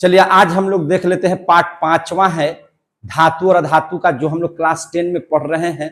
चलिए आज हम लोग देख लेते हैं पार्ट 5वां है धातु और अधातु का, जो हम लोग क्लास 10 में पढ़ रहे हैं।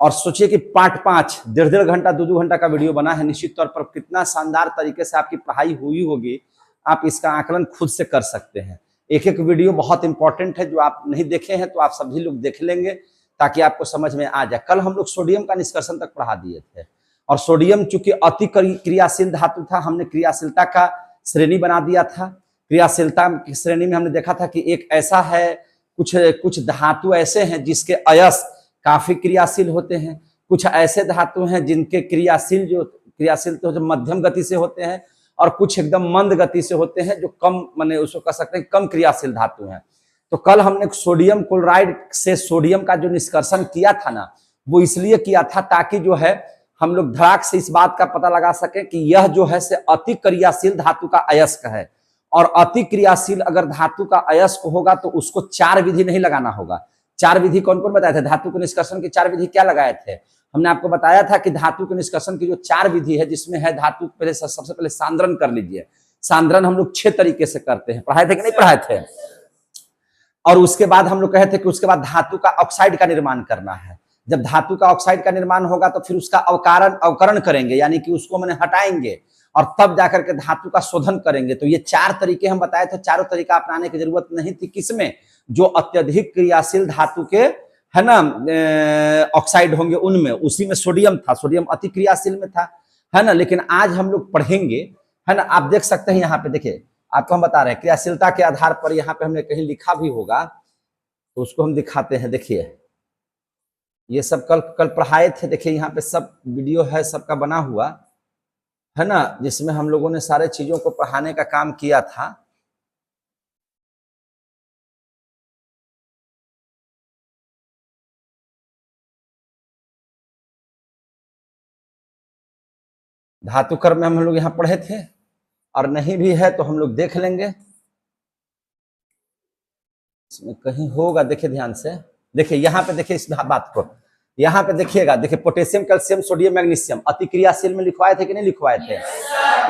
और सोचिए कि पार्ट 5 डेढ़ घंटा 2 घंटा का वीडियो बना है। निश्चित तौर पर कितना शानदार तरीके से आपकी पढ़ाई हुई होगी, आप इसका आकलन खुद से कर सकते हैं। एक एक वीडियो बहुत इंपॉर्टेंट है, जो आप नहीं देखे हैं तो आप सभी लोग देख लेंगे ताकि आपको समझ में आ जाए। कल हम लोग सोडियम का निष्कर्षण तक पढ़ा दिए थे, और सोडियम चूंकि अति क्रियाशील धातु था, हमने क्रियाशीलता का श्रेणी बना दिया था। क्रियाशीलता की श्रेणी में हमने देखा था कि एक ऐसा है, कुछ धातु ऐसे हैं जिसके अयस्क काफी क्रियाशील होते हैं, कुछ ऐसे धातु हैं जिनके क्रियाशील तो मध्यम गति से होते हैं, और कुछ एकदम मंद गति से होते हैं जो कम, माने उसको कह सकते हैं कम क्रियाशील धातु हैं। तो कल हमने सोडियम क्लोराइड से सोडियम का जो निष्कर्षण किया था ना, वो इसलिए किया था ताकि जो है हम लोग धड़ाक से इस बात का पता लगा सके कि यह जो है से अति क्रियाशील धातु का अयस्क है। और अति क्रियाशील अगर धातु का अयस्क होगा तो उसको 4 विधि नहीं लगाना होगा। 4 विधि कौन कौन बताए थे? धातु के निष्कर्षण की 4 विधि क्या लगाए थे? हमने आपको बताया था कि धातु के निष्कर्षण की जो 4 विधि है, जिसमें है धातु पहले सबसे पहले सांद्रण कर लीजिए। सांद्रण हम लोग 6 तरीके से करते हैं, पढ़ाए थे कि नहीं पढ़ाए थे? और उसके बाद हम लोग कहे थे कि उसके बाद धातु का ऑक्साइड का निर्माण करना है। जब धातु का ऑक्साइड का निर्माण होगा तो फिर उसका अवकरण करेंगे, यानी कि उसको मैंने हटाएंगे, और तब जाकर के धातु का शोधन करेंगे। तो ये 4 तरीके हम बताए थे। चारों तरीका अपनाने की जरूरत नहीं थी। किसमें? जो अत्यधिक क्रियाशील धातु के है ना ऑक्साइड होंगे उनमें। उसी में सोडियम था, सोडियम अति क्रियाशील में था, है ना। लेकिन आज हम लोग पढ़ेंगे, है ना। आप देख सकते हैं यहाँ पे, देखिए आपको हम बता रहे हैं क्रियाशीलता के आधार पर। यहाँ पे हमने कहीं लिखा भी होगा तो उसको हम दिखाते हैं। देखिए ये सब कल पढ़ाए थे। देखिए यहाँ पे सब वीडियो है, सबका बना हुआ है ना, जिसमें हम लोगों ने सारे चीजों को पढ़ाने का काम किया था। धातु कर्म में हम लोग यहाँ पढ़े थे, और नहीं भी है तो हम लोग देख लेंगे, इसमें कहीं होगा। देखिए ध्यान से, देखिए यहाँ पे, देखिए इस बात को यहाँ पे देखिएगा। देखिए पोटेशियम, कैल्शियम, सोडियम, मैग्नीशियम अति क्रियाशील में लिखवाए थे कि नहीं लिखवाए थे?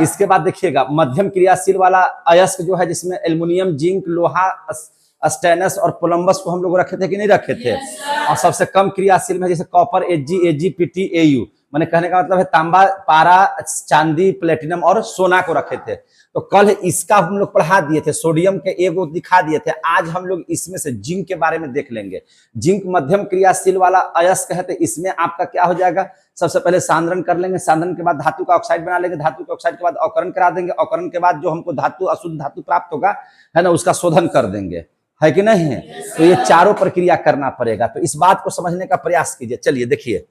इसके बाद देखिएगा मध्यम क्रियाशील वाला अयस्क जो है, जिसमें एल्युमिनियम, जिंक, लोहा, स्टेनस और कोलंबस को हम लोग रखे थे कि नहीं रखे थे? और सबसे कम क्रियाशील में जैसे कॉपर, Ag, Pt, Au, मैंने कहने का मतलब है तांबा, पारा, चांदी, प्लेटिनम और सोना को रखे थे। तो कल इसका हम लोग पढ़ा दिए थे, सोडियम के एगो दिखा दिए थे। आज हम लोग इसमें से जिंक के बारे में देख लेंगे। जिंक मध्यम क्रियाशील वाला अयस्क है, तो इसमें आपका क्या हो जाएगा? सबसे पहले सांद्रण कर लेंगे, सांद्रण के बाद धातु का ऑक्साइड बना लेंगे, धातु के ऑक्साइड के बाद अवकरण करा देंगे, अवकरण के बाद जो हमको धातु, अशुद्ध धातु प्राप्त होगा, है ना, उसका शोधन कर देंगे, है कि नहीं है? तो ये चारों प्रक्रिया करना पड़ेगा। तो इस बात को समझने का प्रयास कीजिए। चलिए देखिए,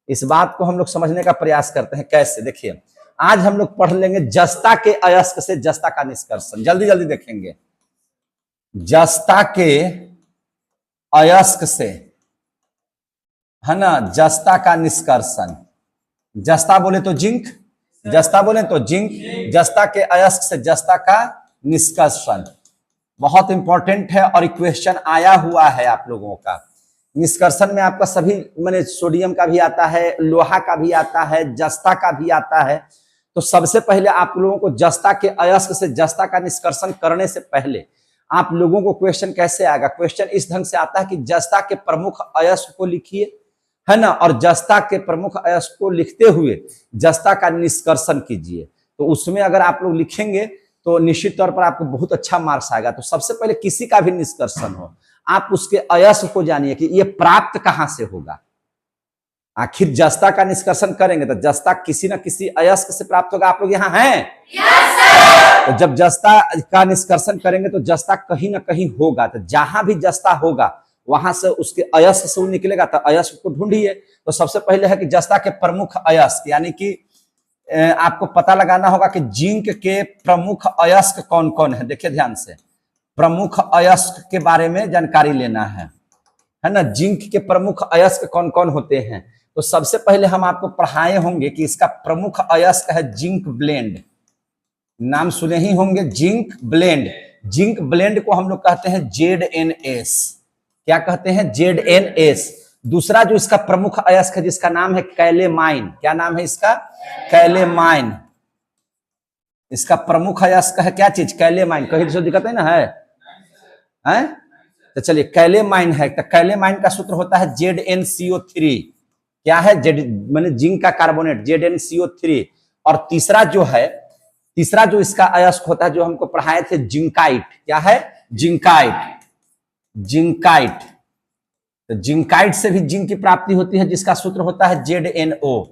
इस बात को हम लोग समझने का प्रयास करते हैं कैसे। देखिए आज हम लोग पढ़ लेंगे जस्ता के अयस्क से जस्ता का निष्कर्षण। जल्दी जल्दी देखेंगे। जस्ता के अयस्क से, है ना, जस्ता का निष्कर्षण। जस्ता बोले तो जिंक, जस्ता बोले तो जिंक, जस्ता के अयस्क से जस्ता का निष्कर्षण बहुत इंपॉर्टेंट है, और क्वेश्चन आया हुआ है आप लोगों का। निष्कर्षण में आपका सभी, मैंने सोडियम का भी आता है, लोहा का भी आता है, जस्ता का भी आता है। तो सबसे पहले आप लोगों को जस्ता के अयस्क से जस्ता का निष्कर्षण करने से पहले आप लोगों को क्वेश्चन कैसे आएगा? क्वेश्चन इस ढंग से आता है कि जस्ता के प्रमुख अयस्क को लिखिए, है ना, और जस्ता के प्रमुख अयस्क को लिखते हुए जस्ता का निष्कर्षण कीजिए। तो उसमें अगर आप लोग लिखेंगे तो निश्चित तौर पर आपको बहुत अच्छा मार्क्स आएगा। तो सबसे पहले किसी का भी निष्कर्षण हो, आप उसके अयस्क को जानिए कि ये प्राप्त कहां से होगा। आखिर जस्ता का निष्कर्षण करेंगे तो जस्ता किसी न किसी अयस्क से प्राप्त होगा। आप लोग यहाँ हैं? तो जब जस्ता का निष्कर्षण करेंगे तो जस्ता कहीं ना कहीं होगा। तो जहां भी जस्ता होगा वहां से उसके अयस्क से वो निकलेगा, तो अयस्क को ढूंढिए। तो सबसे पहले है कि जस्ता के प्रमुख अयस्क, यानी कि आपको पता लगाना होगा कि जिंक के प्रमुख अयस्क कौन कौन है। देखिए ध्यान से, प्रमुख अयस्क के बारे में जानकारी लेना है ना। जिंक के प्रमुख अयस्क कौन कौन होते हैं? तो सबसे पहले हम आपको पढ़ाए होंगे कि इसका प्रमुख अयस्क है जिंक ब्लेंड। नाम सुने ही होंगे, जिंक ब्लेंड। जिंक ब्लेंड को हम लोग कहते हैं ZnS। क्या कहते हैं? ZnS। दूसरा जो इसका प्रमुख अयस्क है, जिसका नाम है कैलेमाइन। क्या नाम है इसका? कैलेमाइन। इसका प्रमुख अयस्क है क्या चीज? कैलेमाइन। कहीं तो दिक्कत है ना, है? तो चलिए कैलेमाइन है, तो कैलेमाइन का सूत्र होता है ZnCO3। क्या है? माने जिंक का कार्बोनेट ZnCO3। और तीसरा जो इसका अयस्क होता है जो हमको पढ़ाए थे, जिंकाइट। क्या है? जिंकाइट। तो जिंकाइट से भी जिंक की प्राप्ति होती है जिसका सूत्र होता है ZnO।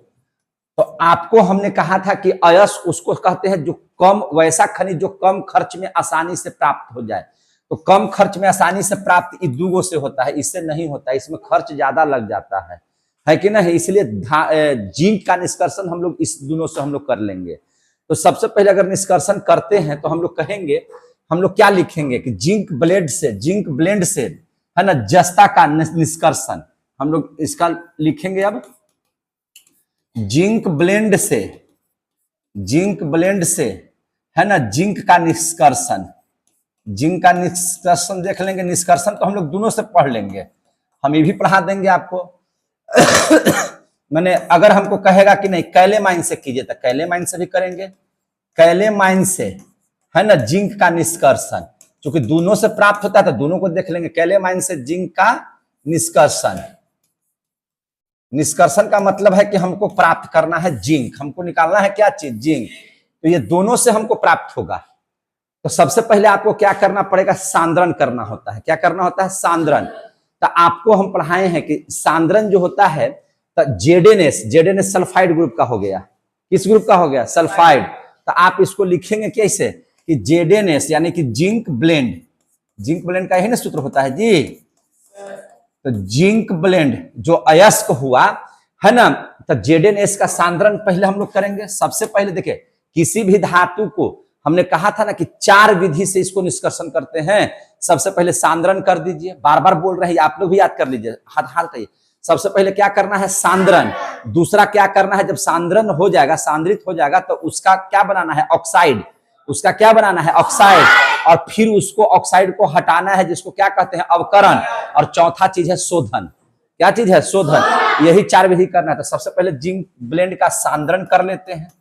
तो आपको हमने कहा था कि अयस्क उसको कहते हैं जो कम, वैसा खनिज जो कम खर्च में आसानी से प्राप्त हो जाए। तो कम खर्च में आसानी से प्राप्त इस दूगो से होता है, इससे नहीं होता, इसमें खर्च ज्यादा लग जाता है कि नहीं? इसलिए जिंक का निष्कर्षण हम लोग इस दोनों से हम लोग कर लेंगे। तो सबसे पहले अगर निष्कर्षण करते हैं तो हम लोग कहेंगे, हम लोग क्या लिखेंगे कि जिंक ब्लेंड से है ना जस्ता का निष्कर्षण हम लोग इसका लिखेंगे। अब जिंक ब्लेंड से है ना जिंक का निष्कर्षण देख लेंगे। निष्कर्षण तो हम लोग दोनों से पढ़ लेंगे, हम ये भी पढ़ा देंगे आपको। मैंने अगर हमको कहेगा कि नहीं कैलेमाइन से कीजिए तो कैलेमाइन से भी करेंगे। कैलेमाइन से है ना जिंक का निष्कर्षण, क्योंकि दोनों से प्राप्त होता है तो दोनों को देख लेंगे। कैलेमाइन से जिंक का निष्कर्षण का मतलब है कि हमको प्राप्त करना है जिंक, हमको निकालना है क्या चीज? जिंक। तो ये दोनों से हमको प्राप्त होगा। तो सबसे पहले आपको क्या करना पड़ेगा? सांद्रण करना होता है। क्या करना होता है? सांद्रण। तो आपको हम पढ़ाए हैं कि सांद्रण जो होता है तो जेडेनएस सल्फाइड ग्रुप का हो गया। किस ग्रुप का हो गया? सल्फाइड। तो आप इसको लिखेंगे कैसे कि जेडेनएस यानी कि जिंक ब्लेंड का यही ना सूत्र होता है जी। तो जिंक ब्लेंड जो अयस्क हुआ है ना, तो जेडेनएस का सांद्रण पहले हम लोग करेंगे। सबसे पहले देखिए, किसी भी धातु को हमने कहा था ना कि 4 विधि से इसको निष्कर्षण करते हैं। सबसे पहले सांद्रण कर दीजिए, बार बार बोल रहे हैं, आप लोग भी याद कर लीजिए, हाथ सबसे पहले क्या करना है? सांद्रण। दूसरा क्या करना है? जब सांद्रण हो जाएगा, सांद्रित हो जाएगा, तो उसका क्या बनाना है? ऑक्साइड। उसका क्या बनाना है? ऑक्साइड। और फिर उसको ऑक्साइड को हटाना है, जिसको क्या कहते हैं? अवकरण। और चौथा चीज है शोधन। क्या चीज है? शोधन। यही 4 विधि करना है। तो सबसे पहले जिंक ब्लेंड का सांद्रण कर लेते हैं।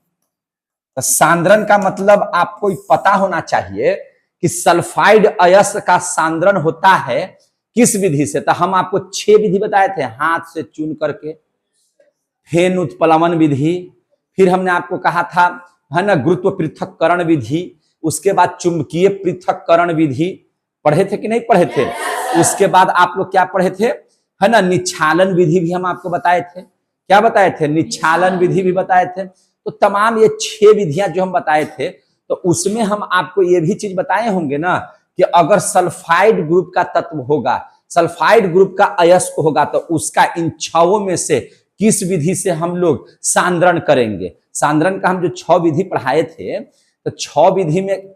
तो सांद्रण का मतलब आपको पता होना चाहिए कि सल्फाइड अयस्क का सांद्रण होता है किस विधि से। तो हम आपको 6 विधि बताए थे, हाथ से चुन करके, फेन उत्प्लवन विधि, फिर हमने आपको कहा था है ना गुरुत्व पृथक्करण विधि, उसके बाद चुंबकीय पृथक्करण विधि। पढ़े थे कि नहीं पढ़े थे? उसके बाद आप लोग क्या पढ़े थे? है ना निच्छालन विधि भी हम आपको बताए थे। क्या बताए थे? निच्छालन विधि भी बताए थे। तो तमाम ये 6 विधियां जो हम बताए थे, तो उसमें हम आपको ये भी चीज बताए होंगे ना कि अगर सल्फाइड ग्रुप का तत्व होगा, सल्फाइड ग्रुप का अयस्क होगा, तो उसका इन 6 में से किस विधि से हम लोग सांद्रण करेंगे। सांद्रण का हम जो 6 विधि पढ़ाए थे, तो 6 विधि में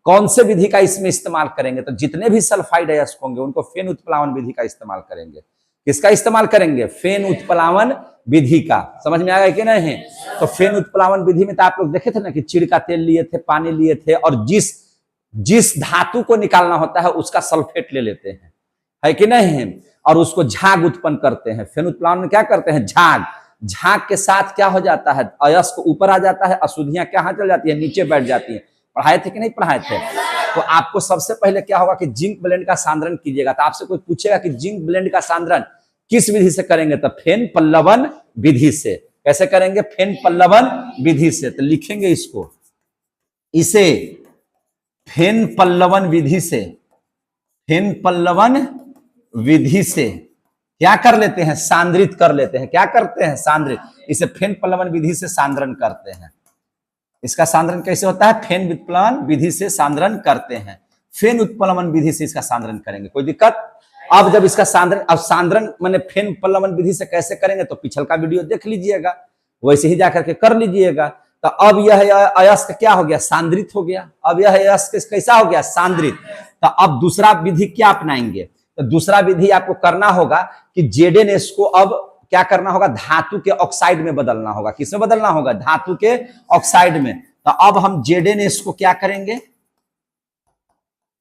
कौन से विधि का इसमें इस्तेमाल करेंगे? तो जितने भी सल्फाइड अयस्क होंगे उनको फेन उत्प्लावन विधि का इस्तेमाल करेंगे। किसका इस्तेमाल करेंगे? फेन उत्प्लावन विधि का। समझ में आ गया कि नहीं? तो फेन उत्प्लावन विधि में तो आप लोग देखे थे ना कि चिड़ का तेल लिए थे, पानी लिए थे, और जिस धातु को निकालना होता है उसका सल्फेट ले लेते हैं, है कि नहीं? और उसको झाग उत्पन्न करते हैं। फेन उत्प्लावन में क्या करते हैं? झाग के साथ क्या हो जाता है? अयस्क ऊपर आ जाता है, अशुद्धियां कहां चल जाती है? नीचे बैठ जाती है। पढ़ाए थे कि नहीं पढ़ाए थे? तो आपको सबसे पहले क्या होगा कि जिंक ब्लेंड का सांद्रण कीजिएगा। तो आपसे कोई पूछेगा कि जिंक ब्लेंड का सांद्रण किस विधि से करेंगे? तो फेन पल्लवन विधि से। कैसे करेंगे? फेन पल्लवन विधि से। तो लिखेंगे इसको, इसे फेन पल्लवन विधि से क्या कर लेते हैं? सांद्रित कर लेते हैं। क्या करते हैं? सांद्रित। इसे फेन पल्लवन विधि से सांद्रण करते हैं। इसका सांद्रण कैसे होता है? फेन उत्प्लवन विधि से सांद्रण करते हैं। फेन उत्प्लवन विधि से इसका सांद्रण करेंगे। कोई दिक्कत? अब जब इसका सांद्रण माने फेन पल्लवन विधि से कैसे करेंगे तो पिछल का वीडियो देख लीजिएगा, वैसे ही जाकर के कर लीजिएगा। तो अब यह अयस्क क्या हो गया? सांद्रित हो गया। अब यह अयस्क कैसा हो गया? सांद्रित। तो अब दूसरा विधि क्या अपनाएंगे? तो दूसरा विधि आपको करना होगा कि जेडेनएस को अब क्या करना होगा? धातु के ऑक्साइड में बदलना होगा। किसमें बदलना होगा? धातु के ऑक्साइड में। तो अब हम जेडेनएस को क्या करेंगे?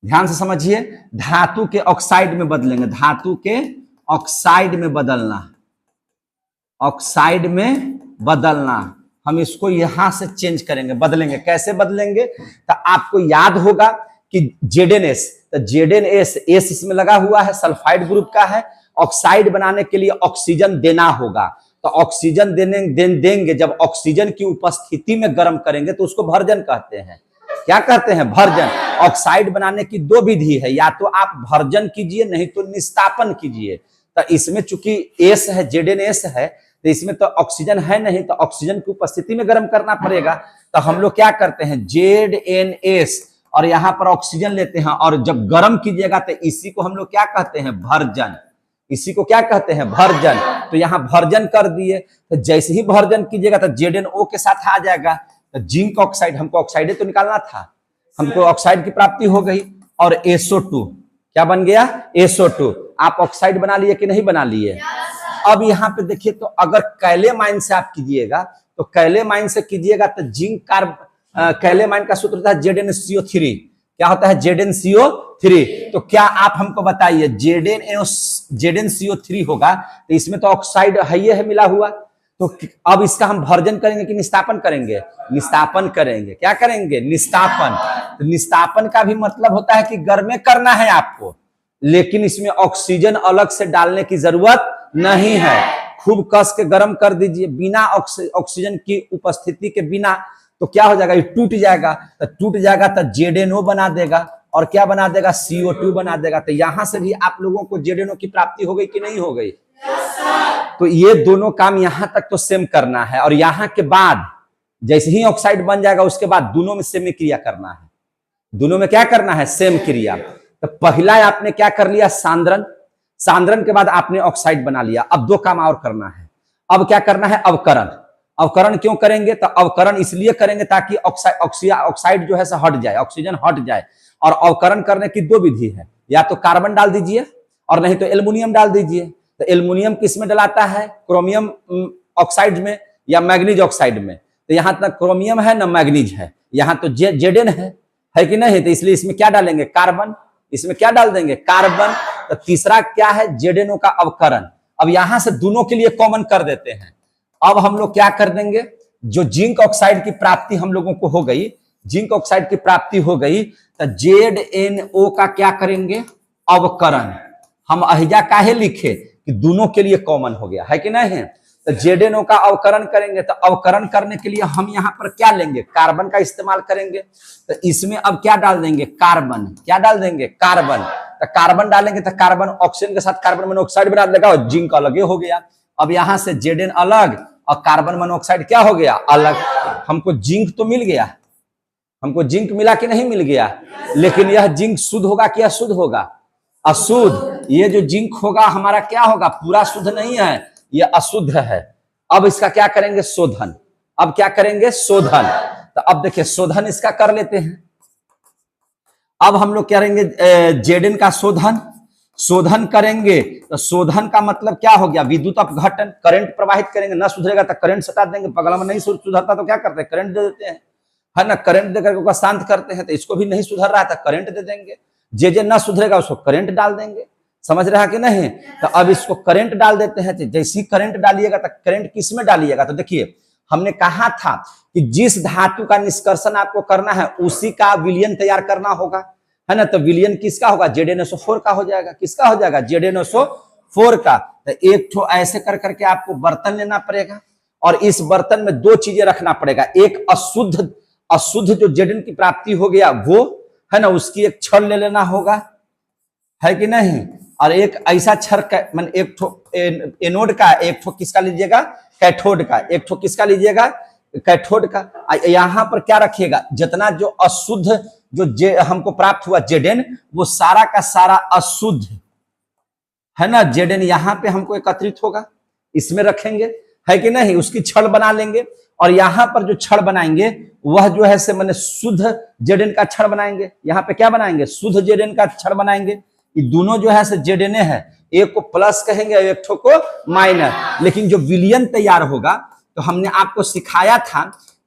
ध्यान से समझिए, धातु के ऑक्साइड में बदलेंगे। धातु के ऑक्साइड में बदलना, ऑक्साइड में बदलना। हम इसको यहां से चेंज करेंगे, बदलेंगे। कैसे बदलेंगे? तो आपको याद होगा कि ZnS, तो ZnS एस इसमें लगा हुआ है, सल्फाइड ग्रुप का है। ऑक्साइड बनाने के लिए ऑक्सीजन देना होगा, तो ऑक्सीजन देंगे। जब ऑक्सीजन की उपस्थिति में गर्म करेंगे तो उसको भर्जन कहते हैं। क्या कहते हैं? भर्जन। ऑक्साइड बनाने की दो विधि है, या तो आप भर्जन कीजिए, नहीं तो निस्तापन कीजिए। तो इसमें चूंकि एस है, ZnS है, तो इसमें तो ऑक्सीजन है नहीं, तो ऑक्सीजन की उपस्थिति में गर्म करना पड़ेगा। तो हम लोग क्या करते हैं? ZnS और यहां पर ऑक्सीजन लेते हैं, और जब गर्म कीजिएगा तो इसी को हम लोग क्या कहते हैं? भर्जन। इसी को क्या कहते हैं? भर्जन। तो यहां भर्जन कर दिए, तो जैसे ही भर्जन कीजिएगा तो ZnO के साथ आ जाएगा, तो जिंक ऑक्साइड, हमको ऑक्साइड तो निकालना था, हमको ऑक्साइड की प्राप्ति हो गई। और SO2 क्या बन गया? SO2। आप ऑक्साइड बना लिए कि नहीं बना लिए? अब यहाँ पे देखिए, तो अगर कैलेमाइन से आप कीजिएगा, तो कैलेमाइन से कीजिएगा तो जिंक कैलेमाइन का सूत्र होता है ZnCO3। क्या होता है? ZnCO3। तो क्या आप हमको बताइए, ZnCO3 होगा तो इसमें तो ऑक्साइड है मिला हुआ, तो अब इसका हम भर्जन करेंगे कि निस्तापन करेंगे? निस्तापन करेंगे। क्या करेंगे? निस्तापन। तो निस्तापन का भी मतलब होता है कि गर्म करना है आपको, लेकिन इसमें ऑक्सीजन अलग से डालने की जरूरत नहीं है। खूब कस के गर्म कर दीजिए, बिना ऑक्सीजन की उपस्थिति के बिना, तो क्या हो जाएगा? ये टूट जाएगा। तो टूट जाएगा तो ZnO बना देगा, और क्या बना देगा? CO2 बना देगा। तो यहां से भी आप लोगों को ZnO की प्राप्ति हो गई कि नहीं हो गई? तो ये दोनों काम यहां तक तो सेम करना है, और यहां के बाद जैसे ही ऑक्साइड बन जाएगा उसके बाद दोनों में सेम क्रिया करना है। दोनों में क्या करना है? सेम क्रिया। तो पहला आपने क्या कर लिया? सांद्रण। सांद्रण के बाद आपने ऑक्साइड बना लिया। अब दो काम और करना है। अब क्या करना है? अवकरण। अवकरण क्यों करेंगे? तो अवकरण इसलिए करेंगे ताकि ऑक्साइड जो है हट जाए, ऑक्सीजन हट जाए। और अवकरण करने की दो विधि है, या तो कार्बन डाल दीजिए और नहीं तो एल्युमिनियम डाल दीजिए। तो एल्युमिनियम किस में डलाता है? क्रोमियम ऑक्साइड में या मैग्नीज ऑक्साइड में। तो यहां तक क्रोमियम है ना मैग्नीज है, यहां तो Zn है कि नहीं? तो इसलिए इसमें क्या डालेंगे? कार्बन। इसमें क्या डाल देंगे? कार्बन। तो तीसरा क्या है? ZnO का अवकरण। अब यहां से दोनों के लिए कॉमन कर देते हैं। अब हम लोग क्या कर देंगे? जो जिंक ऑक्साइड की प्राप्ति हम लोगों को हो गई, जिंक ऑक्साइड की प्राप्ति हो गई, तो ZnO का क्या करेंगे? अवकरण। हम अहिजा काहे लिखे कि दोनों के लिए कॉमन हो गया, है कि नहीं? तो ZnO का अवकरण करेंगे। तो अवकरण करने के लिए हम यहां पर क्या लेंगे? कार्बन का इस्तेमाल करेंगे। तो इसमें अब क्या डाल देंगे? कार्बन। क्या डाल देंगे? कार्बन। तो कार्बन डालेंगे तो कार्बन ऑक्सीजन के साथ कार्बन मोनोऑक्साइड बना देगा, और जिंक अलग हो गया। अब यहां से Zn अलग और कार्बन मोनोऑक्साइड क्या हो गया? अलग। हमको जिंक तो मिल गया, हमको जिंक मिला कि नहीं मिल गया? लेकिन यह जिंक शुद्ध होगा कि अशुद्ध होगा? अशुद्ध। ये जो जिंक होगा हमारा क्या होगा? पूरा शुद्ध नहीं है, ये अशुद्ध है। अब इसका क्या करेंगे? शोधन। अब क्या करेंगे? शोधन। तो अब देखिए, शोधन इसका कर लेते हैं। अब हम लोग करेंगे Zn का शोधन। शोधन करेंगे तो शोधन का मतलब क्या हो गया? विद्युत अपघटन। करंट प्रवाहित करेंगे, ना सुधरेगा तो करंट सटा देंगे। बगल में नहीं सुधरता तो क्या करते हैं? करंट दे देते हैं, है ना? करंट देकर उसको शांत करते हैं। तो इसको भी नहीं सुधर रहा था, करंट दे देंगे। जे ना सुधरेगा उसको करंट डाल देंगे। समझ रहा कि नहीं? तो अब इसको करंट डाल देते हैं। तो जैसे ही करंट डालिएगा तो करंट किस में डालिएगा? तो देखिए, हमने कहा था कि जिस धातु का निष्कर्षण आपको करना है उसी का विलयन तैयार करना होगा, है ना? तो विलयन किसका होगा? ZnSO4 का हो जाएगा। किसका हो जाएगा? ZnSO4 का। तो एक ठो ऐसे कर करके आपको बर्तन लेना पड़ेगा, और इस बर्तन में दो चीजें रखना पड़ेगा। एक अशुद्ध जो Zn की प्राप्ति हो गया वो, है ना, उसकी एक छड़ ले लेना होगा, है कि नहीं? और एक ऐसा छड़ मान एक ठो एनोड का, एक ठो किसका लीजिएगा? कैथोड का। एक ठो किसका लीजिएगा? कैथोड का। यहां पर क्या रखिएगा? जितना जो अशुद्ध जो हमको प्राप्त हुआ Zn, वो सारा का सारा अशुद्ध, है ना? Zn यहां पे हमको एकत्रित होगा, इसमें रखेंगे, है कि नहीं? उसकी छड़ बना लेंगे, और यहां पर जो छड़ बनाएंगे वह जो है से मैंने शुद्ध Zn का छड़ बनाएंगे। यहाँ पे क्या बनाएंगे? शुद्ध Zn का छड़ बनाएंगे। ये दोनों जो है से Zn है, एक को प्लस कहेंगे और एक को माइनस। लेकिन जो विलयन तैयार होगा, तो हमने आपको सिखाया था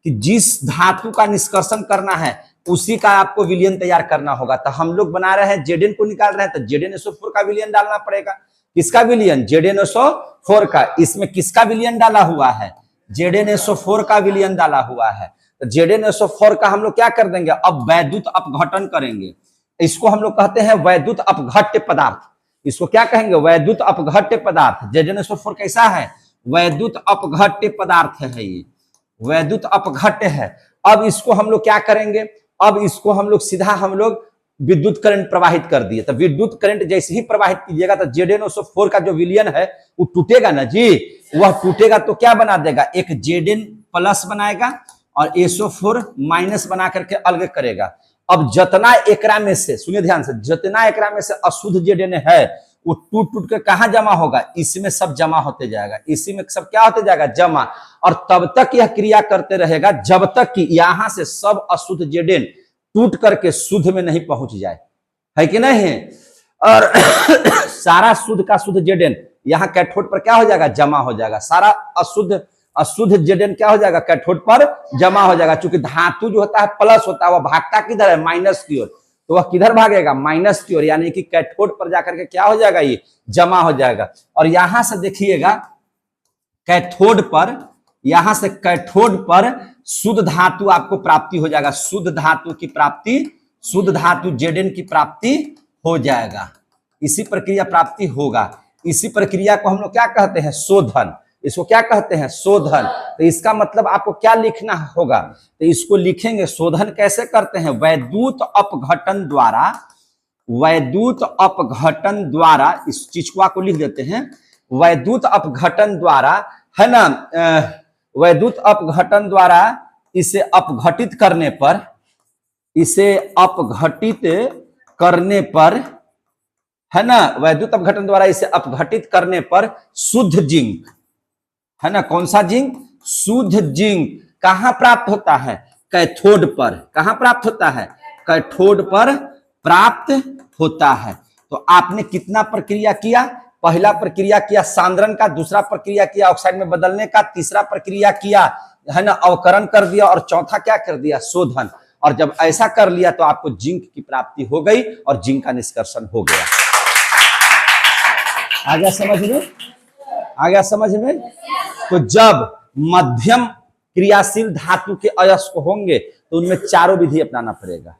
कि जिस धातु का निष्कर्षण करना है उसी का आपको विलयन तैयार करना होगा। तो हम लोग बना रहे हैं, Zn को निकाल रहे हैं, तो ZnSO4 का विलयन डालना पड़ेगा। किसका विलयन? ZnSO4 का। इसमें किसका विलयन डाला हुआ है? ZnSO4 का विलयन डाला हुआ है। तो ZnSO4 का हम लोग क्या कर देंगे, अब वैद्युत अपघटन करेंगे। इसको हम लोग कहते हैं वैद्युत अपघट्य पदार्थ। इसको क्या कहेंगे, वैद्युत अपघट्य पदार्थ। ZnSO4 कैसा है, वैद्युत अपघट्य पदार्थ है, ये वैद्युत अपघट्य है। अब इसको हम लोग क्या करेंगे, अब इसको हम लोग सीधा हम लोग विद्युत करंट प्रवाहित कर दिए। तो विद्युत करंट जैसे ही प्रवाहित कीजिएगा तो ZnSO4 का जो विलयन है वो टूटेगा ना जी, वह टूटेगा तो क्या बना देगा, एक Zn प्लस बनाएगा और SO4 माइनस बना करके अलग करेगा। अब जितना एकरा में से, सुनिए ध्यान से, जितना एकरा में से अशुद्ध Zn है वो टूट टूट के कहां जमा होगा, इसमें सब जमा होते जाएगा, इसी में सब क्या होते जाएगा, जमा। और तब तक यह क्रिया करते रहेगा जब तक कि यहां से सब अशुद्ध Zn टूट करके शुद्ध में नहीं पहुंच जाए, है कि नहीं। और सारा शुद्ध का शुद्ध Zn यहाँ कैथोड पर क्या हो जाएगा, जमा हो जाएगा। सारा अशुद्ध Zn क्या हो जाएगा, कैथोड पर जमा हो जाएगा। क्योंकि धातु जो होता है प्लस होता है, वह भागता किधर है, माइनस की ओर। तो वह किधर भागेगा, माइनस की ओर, यानी कि कैथोड पर जाकर के क्या हो जाएगा, ये जमा हो जाएगा। और यहां से देखिएगा कैथोड पर, यहां से कैथोड पर शुद्ध धातु आपको प्राप्ति हो जाएगा, शुद्ध धातु की प्राप्ति, शुद्ध धातु Zn की प्राप्ति हो जाएगा। इसी प्रक्रिया प्राप्ति होगा। इसी प्रक्रिया को हम लोग क्या कहते हैं, शोधन। इसको क्या कहते हैं, शोधन। तो इसका मतलब आपको क्या लिखना होगा, तो इसको लिखेंगे, शोधन कैसे करते हैं, वैद्युत अपघटन द्वारा, वैद्युत अपघटन द्वारा, इस चीज को लिख देते हैं, वैद्युत अपघटन द्वारा, है ना, वैद्युत अपघटन द्वारा इसे अपघटित करने पर, इसे अपघटित करने पर, है ना, वैद्युत अपघटन द्वारा इसे अपघटित करने पर शुद्ध जिंक, है ना, कौन सा जिंक, शुद्ध जिंक कहां प्राप्त होता है, कैथोड पर। कहां प्राप्त होता है, कैथोड पर प्राप्त होता है। तो आपने कितना प्रक्रिया किया, पहला प्रक्रिया किया सांद्रण का, दूसरा प्रक्रिया किया ऑक्साइड में बदलने का, तीसरा प्रक्रिया किया, है ना, अवकरण कर दिया, और चौथा क्या कर दिया, शोधन। और जब ऐसा कर लिया तो आपको जिंक की प्राप्ति हो गई और जिंक का निष्कर्षण हो गया। आ गया समझ में, आ गया समझ में। तो जब मध्यम क्रियाशील धातु के अयस्क होंगे तो उनमें चारों विधि अपनाना पड़ेगा।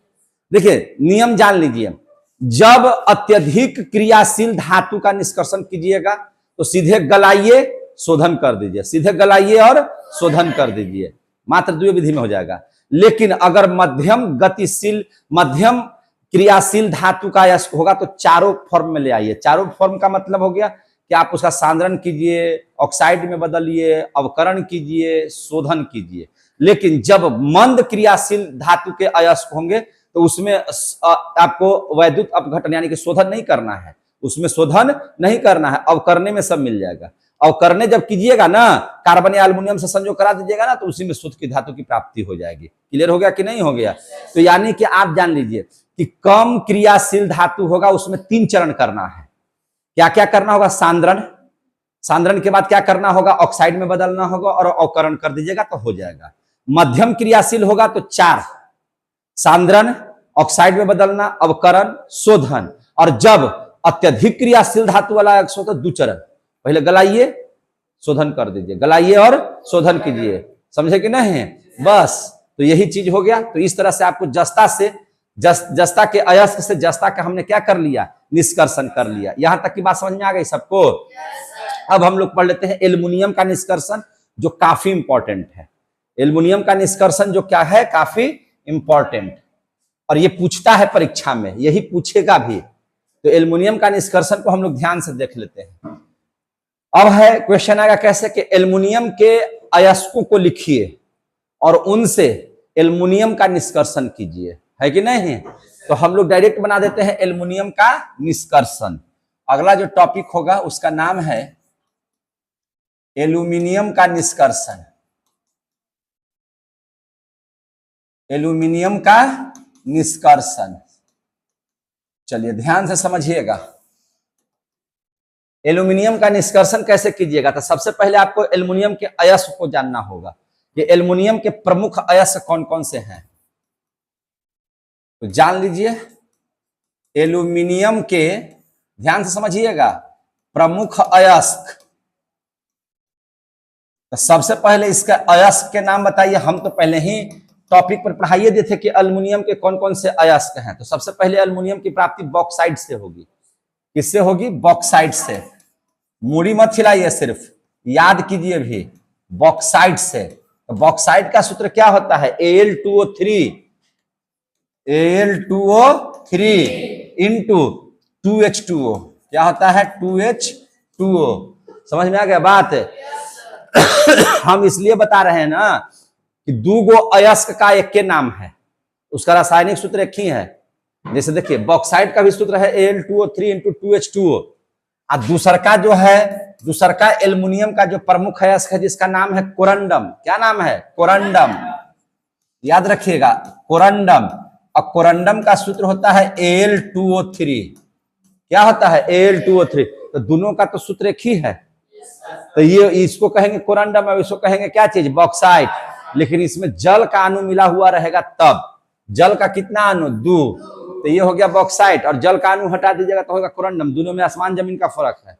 देखिए नियम जान लीजिए, जब अत्यधिक क्रियाशील धातु का निष्कर्षण कीजिएगा तो सीधे गलाइए, शोधन कर दीजिए, सीधे गलाइए और शोधन कर दीजिए, मात्र दो विधि में हो जाएगा। लेकिन अगर मध्यम गतिशील, मध्यम क्रियाशील धातु का अयस्क होगा तो चारों फॉर्म में ले आइए। चारों फॉर्म का मतलब हो गया कि आप उसका सांद्रण कीजिए, ऑक्साइड में बदलिए, अवकरण कीजिए, शोधन कीजिए। लेकिन जब मंद क्रियाशील धातु के अयस्क होंगे तो उसमें आपको वैद्युत अपघटन यानी कि शोधन नहीं करना है, उसमें शोधन नहीं करना है, अवकरणे में सब मिल जाएगा। अवकरणे जब कीजिएगा ना, कार्बन या एल्युमिनियम से संयोग करा दीजिएगा ना, तो उसी में शुद्ध की धातु की प्राप्ति हो जाएगी। क्लियर हो गया कि नहीं हो गया। तो यानी कि आप जान लीजिए कि कम क्रियाशील धातु होगा उसमें 3 चरण करना है। क्या क्या करना होगा, सांद्रण, सांद्रण के बाद क्या करना होगा, ऑक्साइड में बदलना होगा और अवकरण कर दीजिएगा तो हो जाएगा। मध्यम क्रियाशील होगा तो 4, सांद्रण, ऑक्साइड में बदलना, अवकरण, शोधन। और जब अत्यधिक क्रियाशील धातु वाला अयस्क हो तो 2 चरण, पहले गलाइए, शोधन कर दीजिए, गलाइए और शोधन कीजिए। समझे कि नहीं, बस। तो यही चीज हो गया। तो इस तरह से आपको जस्ता से, जस्ता के अयस्क से जस्ता का हमने क्या कर लिया, निष्कर्षण कर लिया। यहां तक की बात समझ में आ गई सबको। अब हम लोग पढ़ लेते हैं एल्युमिनियम का निष्कर्षण, जो काफी इंपॉर्टेंट है। एल्युमिनियम का निष्कर्षण जो क्या है, काफी इंपॉर्टेंट, और ये पूछता है परीक्षा में, यही पूछेगा भी। तो एल्युमिनियम का निष्कर्षण को हम लोग ध्यान से देख लेते हैं। अब है क्वेश्चन आएगा कैसे कि एल्युमिनियम के अयस्कों को लिखिए और उनसे एल्युमिनियम का निष्कर्षण कीजिए, है कि नहीं। तो हम लोग डायरेक्ट बना देते हैं एल्युमिनियम का निष्कर्षण। अगला जो टॉपिक होगा उसका नाम है एल्युमिनियम का निष्कर्षण। एल्युमिनियम का निष्कर्षण, चलिए ध्यान से समझिएगा। एल्युमिनियम का निष्कर्षण कैसे कीजिएगा, तो सबसे पहले आपको एल्युमिनियम के अयस्क को जानना होगा कि एल्युमिनियम के प्रमुख अयस्क कौन कौन से हैं। तो जान लीजिए एल्युमिनियम के, ध्यान से समझिएगा, प्रमुख अयस्क, तो सबसे पहले इसका अयस्क के नाम बताइए। हम तो पहले ही टॉपिक पर पढ़ाइए दिए थे कि एल्युमिनियम के कौन कौन से अयस्क हैं। तो सबसे पहले एल्युमिनियम की प्राप्ति बॉक्साइट से होगी। किससे होगी? बॉक्साइट से। मूड़ी मत खिलाइए, सिर्फ याद कीजिए भी, बॉक्साइट से। तो बॉक्साइट का सूत्र क्या होता है? Al2O3 into 2H2O। क्या होता है? 2H2O। समझ में आ गया बात? हम इसलिए बता रहे हैं ना कि दो गो अयस्क का एक के नाम है, उसका रासायनिक सूत्र एक ही है। जैसे देखिए बॉक्साइट का भी सूत्र है Al2O3 इंटू 2H2O। और दूसर का जो है, दूसर का एल्युमिनियम का जो प्रमुख अयस्क है जिसका नाम है कोरंडम। क्या नाम है? कोरंडम। याद रखिएगा, कोरंडम। और कोरंडम का सूत्र होता है Al2O3। क्या होता है? Al2O3। तो दोनों का तो सूत्र एक ही है। तो ये इसको कहेंगे कोरंडम और इसको कहेंगे क्या चीज? बॉक्साइट। लेकिन इसमें जल का अणु मिला हुआ रहेगा तब। जल का कितना अणु? 2। तो ये हो गया बॉक्साइट, और जल का अणु हटा दीजिएगा तो होगा कोरंडम। दोनों में आसमान जमीन का फर्क है,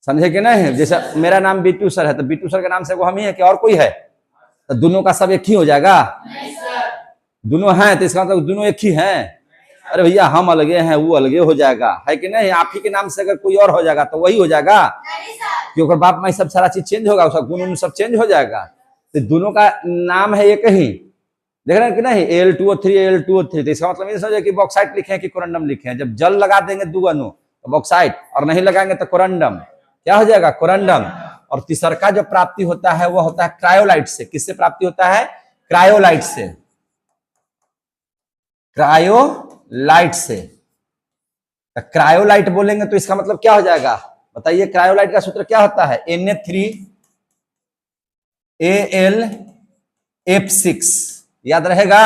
समझे कि नहीं? जैसे मेरा नाम बीटू सर है, तो बीटू सर के नाम से वो हम ही है कि और कोई है? तो दोनों का सब एक ही हो जाएगा? दोनों हैं तो इसका मतलब दोनों एक ही हैं। अरे भैया हम अलगे हैं, वो अलगे हो जाएगा, है कि नहीं? आप ही के नाम से अगर कोई और हो जाएगा तो वही हो जाएगा, क्योंकि बाप माई सब सारा चीज चेंज होगा, उसका गुण सब चेंज हो जाएगा। तो दोनों का नाम है एक ही, देख रहे हैं कि नहीं? Al2O3 तो इसका मतलब ये समझे कि बॉक्साइट लिखे हैं कि कोरंडम लिखे हैं। जब जल लगा देंगे दो अणु तो बॉक्साइट, और नहीं लगाएंगे तो कोरंडम। क्या हो जाएगा? कोरंडम। और तीसर का जो प्राप्ति होता है वो होता है क्रायोलाइट से। किससे प्राप्ति होता है? क्रायोलाइट से। क्रायोलाइट से। तो क्रायोलाइट बोलेंगे तो इसका मतलब क्या हो जाएगा? बताइए, क्रायोलाइट का सूत्र क्या होता है? Na3Al F6। याद रहेगा?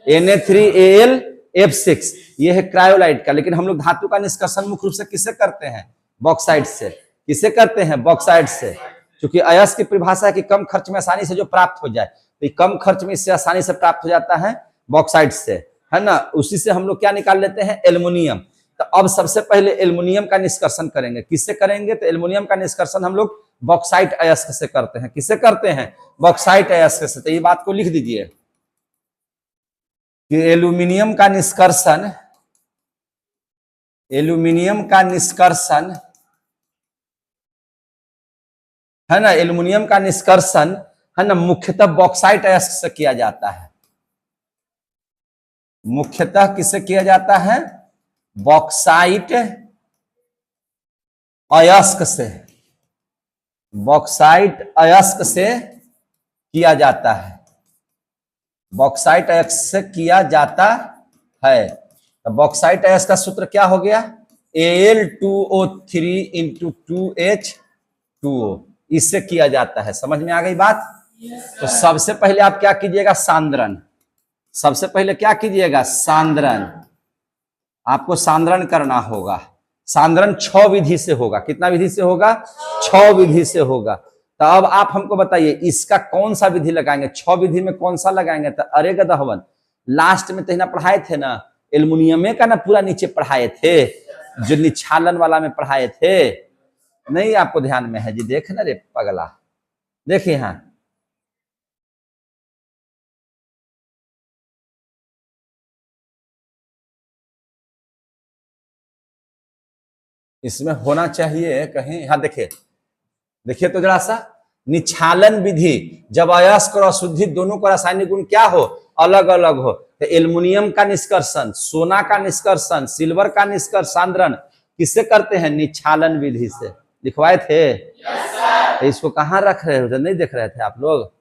Na3Al F6 ये है क्रायोलाइट का। लेकिन हम लोग धातु का निष्कर्षण मुख्य रूप से किससे करते हैं? बॉक्साइट से। किससे करते हैं? बॉक्साइट से। क्योंकि अयस्क की परिभाषा है कि कम खर्च में आसानी से जो प्राप्त हो जाए, तो कम खर्च में इससे आसानी से प्राप्त हो जाता है बॉक्साइट से, है ना? उसी से हम लोग क्या निकाल लेते हैं? एल्युमिनियम। तो अब सबसे पहले एल्युमिनियम का निष्कर्षण करेंगे। किससे करेंगे? तो एल्युमिनियम का निष्कर्षण हम लोग बॉक्साइट अयस्क से करते हैं। किससे करते हैं? बॉक्साइट अयस्क से। तो ये बात को लिख दीजिए कि एल्युमिनियम का निष्कर्षण, एल्युमिनियम का निष्कर्षण है ना, एल्युमिनियम का निष्कर्षण है ना, मुख्यतः बॉक्साइट अयस्क से किया जाता है। मुख्यतः किससे किया जाता है? बॉक्साइट अयस्क से। बॉक्साइट अयस्क से किया जाता है। बॉक्साइट अयस्क से किया जाता है। तो बॉक्साइट अयस्क का सूत्र क्या हो गया? Al2O3 into 2H2O। इससे किया जाता है। समझ में आ गई बात? तो सबसे पहले आप क्या कीजिएगा? सांद्रण। सबसे पहले क्या कीजिएगा? सांद्रण। आपको सांद्रण करना होगा। सांद्रण 6 विधि से होगा। कितना विधि से होगा? 6 विधि से होगा। तो अब आप हमको बताइए इसका कौन सा विधि लगाएंगे? 6 विधि में कौन सा लगाएंगे? तो अरे गदहवन, लास्ट में तो ना पढ़ाए थे ना, एल्युमिनियम का ना पूरा नीचे पढ़ाए थे, जो निछालन वाला में पढ़ाए थे। नहीं आपको ध्यान में है जी? देख ना रे पगला, देखिए यहां इसमें होना चाहिए कहीं। हाँ देखिए, देखिए तो जरा सा, निछालन विधि जब अयस्क और अशुद्धि दोनों को रासायनिक गुण क्या हो? अलग अलग हो। तो एल्युमिनियम का निष्कर्षण, सोना का निष्कर्षण, सिल्वर का निष्कर्षण सांद्रण किससे करते हैं? निछालन विधि से। लिखवाए थे? तो इसको कहां रख रहे हो? नहीं देख रहे थे आप लोग?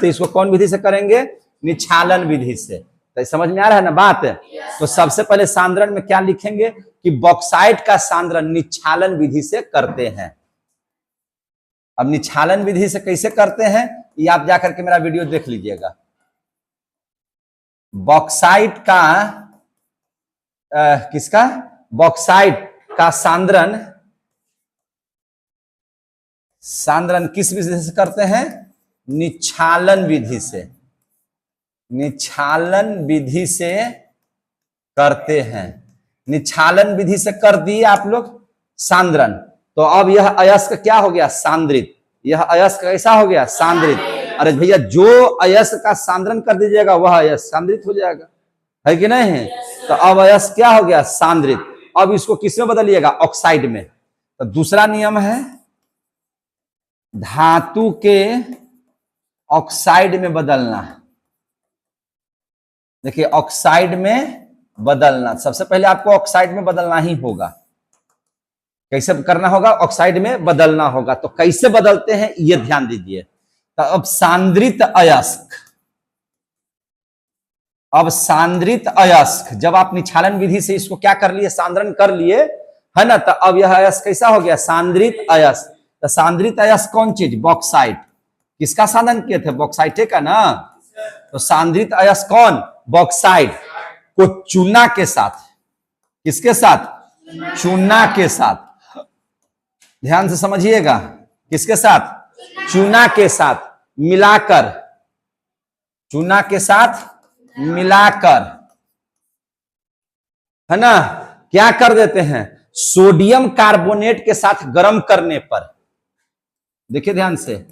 तो इसको कौन विधि से करेंगे? निछालन विधि से। तो समझ में आ रहा है ना बात? तो सबसे पहले सांद्रण में क्या लिखेंगे कि बॉक्साइट का सांद्रण निछालन विधि से करते हैं। अब निछालन विधि से कैसे करते हैं ये आप जाकर के मेरा वीडियो देख लीजिएगा। बॉक्साइट का किसका? बॉक्साइट का सांद्रण, सांद्रण किस विधि से करते हैं? निछालन विधि से। निछालन विधि से करते हैं। निछालन विधि से कर दिए आप लोग सांद्रण, तो अब यह अयस्क क्या हो गया? सांद्रित। यह अयस्क कैसा हो गया? सांद्रित। अरे भैया, जो अयस्क का सांद्रण कर दीजिएगा वह अयस्क सांद्रित हो जाएगा, है कि नहीं है? तो अब अयस्क क्या हो गया? सांद्रित। अब इसको किस में बदलिएगा? ऑक्साइड में। तो दूसरा नियम है धातु के ऑक्साइड में बदलना। देखिए, ऑक्साइड में बदलना, सबसे पहले आपको ऑक्साइड में बदलना ही होगा। कैसे करना होगा? ऑक्साइड में बदलना होगा। तो कैसे बदलते हैं ये ध्यान दीजिए। तो अब सांद्रित अयस्क, अब सांद्रित अयस्क जब आप निक्षालन विधि से इसको क्या कर लिए? सांद्रण कर लिए, है ना? तो अब यह अयस्क कैसा हो गया? सांद्रित अयस्क। तो सांद्रित अयस्क कौन चीज? बॉक्साइट। किसका सांद्रण किए थे? बॉक्साइट का ना। तो सांद्रित अयस्क कौन? बॉक्साइट को चूना के साथ, किसके साथ? चूना के साथ। ध्यान से समझिएगा, किसके साथ? चूना के साथ मिलाकर, चूना के साथ मिलाकर, है ना, क्या कर देते हैं? सोडियम कार्बोनेट के साथ गर्म करने पर, देखिए ध्यान से,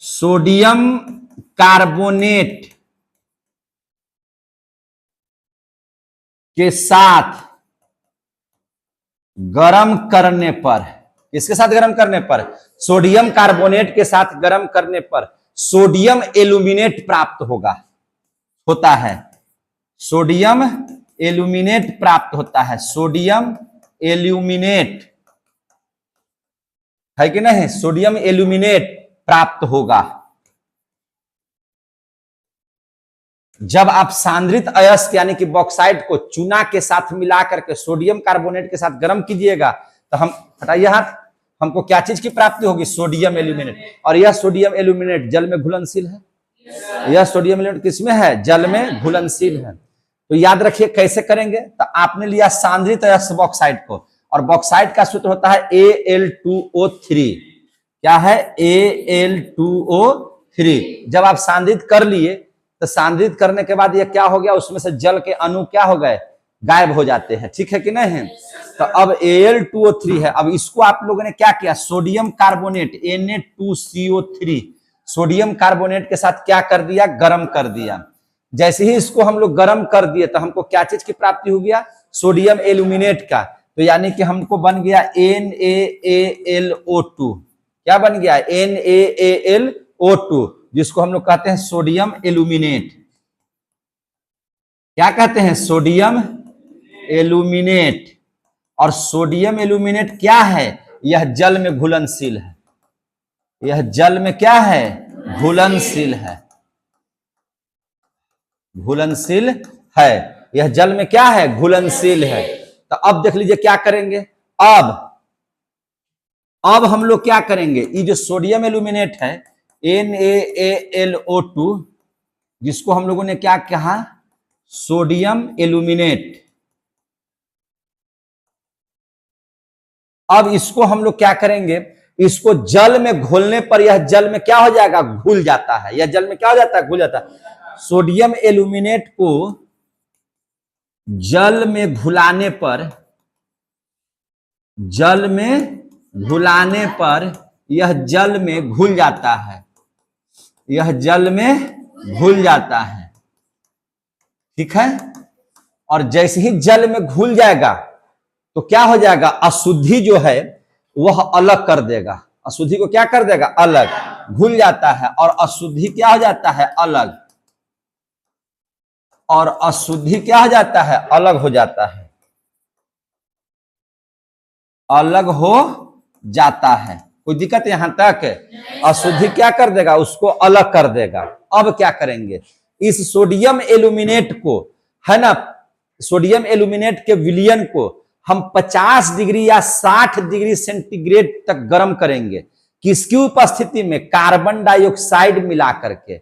सोडियम कार्बोनेट के साथ गरम करने पर, किसके साथ गरम करने पर? सोडियम कार्बोनेट के साथ गरम करने पर सोडियम एल्यूमिनेट प्राप्त होता है। सोडियम एल्यूमिनेट प्राप्त होता है। सोडियम एल्यूमिनेट, है कि नहीं? सोडियम एल्यूमिनेट प्राप्त होगा जब आप सांद्रित अयस्क यानी कि बॉक्साइट को चूना के साथ मिला करके सोडियम कार्बोनेट के साथ गर्म कीजिएगा। तो हम हटाइए हाथ, हमको क्या चीज की प्राप्ति होगी? Sodium aluminate. और यह सोडियम एल्यूमिनेट जल में घुलनशील है। यह सोडियम एल्यूमिनेट किसमें है? जल में घुलनशील है। तो याद रखिए कैसे करेंगे। तो आपने लिया सांद्रित अयस्क बॉक्साइट को, और बॉक्साइट का सूत्र होता है Al2O3। क्या है? Al2O3। जब आप सांद्रित कर लिए तो सांद्रित करने के बाद ये क्या हो गया? उसमें से जल के अणु क्या हो गए? गायब हो जाते हैं, ठीक है कि नहीं है? तो अब Al2O3 है। अब इसको आप लोगों ने क्या किया? Sodium carbonate Na2CO3 sodium carbonate के साथ क्या कर दिया? गर्म कर दिया। जैसे ही इसको हम लोग गर्म कर दिए तो हमको क्या चीज की प्राप्ति हो गया? सोडियम एल्यूमिनेट का। तो यानी कि हमको बन गया NaAlO2। क्या बन गया? NaAlO2, जिसको हम लोग कहते हैं सोडियम एल्यूमिनेट। क्या कहते हैं? Sodium aluminate. और सोडियम एल्यूमिनेट क्या है? यह जल में घुलनशील है। यह जल में क्या है? घुलनशील है। घुलनशील है। यह जल में क्या है? घुलनशील है। तो अब देख लीजिए क्या करेंगे। अब हम लोग क्या करेंगे? ये जो सोडियम एल्यूमिनेट है NaAlO2, जिसको हम लोगों ने क्या कहा? Sodium aluminate. अब इसको हम लोग क्या करेंगे? इसको जल में घोलने पर यह जल में क्या हो जाएगा? घुल जाता है। यह जल में क्या हो जाता है? घुल जाता है। सोडियम एल्यूमिनेट को जल में घुलाने पर, जल में घुलाने पर यह जल में घुल जाता है। यह जल में घुल जाता है, ठीक है? और जैसे ही जल में घुल जाएगा तो क्या हो जाएगा? अशुद्धि जो है वह अलग कर देगा। अशुद्धि को क्या कर देगा? अलग। घुल जाता है और अशुद्धि क्या हो जाता है? अलग। और अशुद्धि क्या हो जाता है? अलग हो जाता है। अलग हो जाता है। कोई दिक्कत यहां तक? अशुद्धि क्या कर देगा? उसको अलग कर देगा। अब क्या करेंगे? इस सोडियम एल्यूमिनेट को, है ना, सोडियम एल्यूमिनेट के विलयन को हम 50 डिग्री या 60 डिग्री सेंटीग्रेड तक गर्म करेंगे। किसकी उपस्थिति में? कार्बन डाइऑक्साइड मिला करके।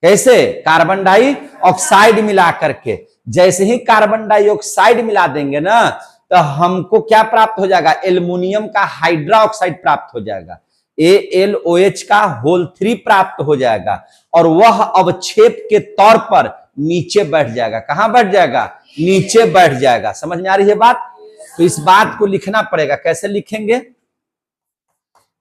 कैसे? कार्बन डाइऑक्साइड मिला करके। जैसे ही कार्बन डाइऑक्साइड मिला देंगे ना, तो हमको क्या प्राप्त हो जाएगा? एल्युमिनियम का हाइड्रोक्साइड प्राप्त हो जाएगा। AlOH का होल 3 प्राप्त हो जाएगा। और वह अवक्षेप के तौर पर नीचे बैठ जाएगा। कहां बैठ जाएगा? नीचे बैठ जाएगा। समझ में आ रही है बात? तो इस बात को लिखना पड़ेगा। कैसे लिखेंगे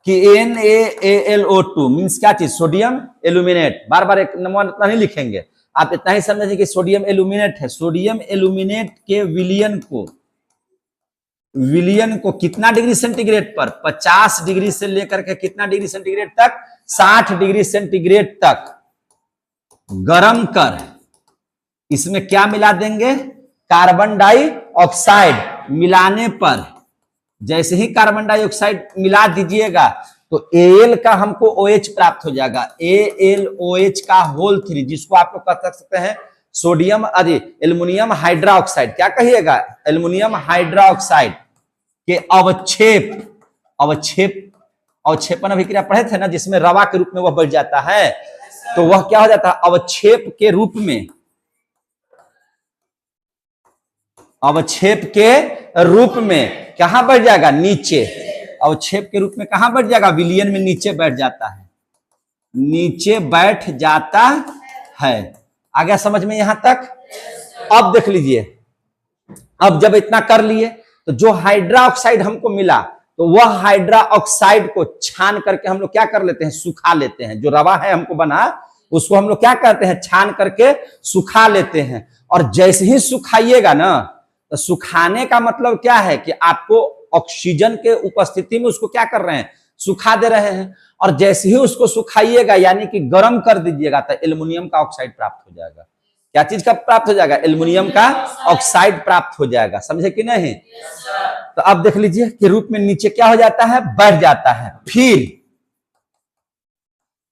कि NaAlO2 मीन्स क्या चीज, सोडियम एल्यूमिनेट। बार बार एक नंबर इतना नहीं लिखेंगे, आप इतना ही समझेंगे कि सोडियम एल्यूमिनेट है। सोडियम एल्यूमिनेट के विलियन को कितना डिग्री सेंटीग्रेड पर, 50 डिग्री से लेकर के कितना डिग्री सेंटीग्रेड तक, 60 डिग्री सेंटीग्रेड तक गर्म कर इसमें क्या मिला देंगे, कार्बन डाइऑक्साइड। मिलाने पर जैसे ही कार्बन डाइऑक्साइड मिला दीजिएगा तो Al का हमको OH प्राप्त हो जाएगा, AlOH का होल 3, जिसको आप लोग कह सकते हैं सोडियम एल्युमिनियम हाइड्रोक्साइड। क्या कहिएगा, एल्युमिनियम हाइड्रोक्साइड के अवक्षेपण अभिक्रिया पढ़े थे ना, जिसमें रवा के रूप में वह बढ़ जाता है, तो वह क्या हो जाता है, अवक्षेप के रूप में कहां बढ़ जाएगा, नीचे। अवक्षेप के रूप में कहां बढ़ जाएगा, विलियन में नीचे बैठ जाता है, नीचे बैठ जाता है। आ गया समझ में यहां तक? अब देख लीजिए, अब जब इतना कर लिए तो जो हाइड्रोक्साइड हमको मिला, तो वह हाइड्रोक्साइड को छान करके हम लोग क्या कर लेते हैं, सुखा लेते हैं। जो रवा है हमको बना, उसको हम लोग क्या करते हैं, छान करके सुखा लेते हैं। और जैसे ही सुखाइएगा ना, तो सुखाने का मतलब क्या है कि आपको ऑक्सीजन के उपस्थिति में उसको क्या कर रहे हैं, सुखा दे रहे हैं। और जैसे ही उसको सुखाइएगा यानी कि गर्म कर दीजिएगा, तो एल्युमिनियम का ऑक्साइड प्राप्त हो जाएगा। क्या चीज का प्राप्त हो जाएगा, एल्युमिनियम का ऑक्साइड प्राप्त हो जाएगा। समझे कि नहीं? तो अब देख लीजिए कि रूप में नीचे क्या हो जाता है, बढ़ जाता है। फिर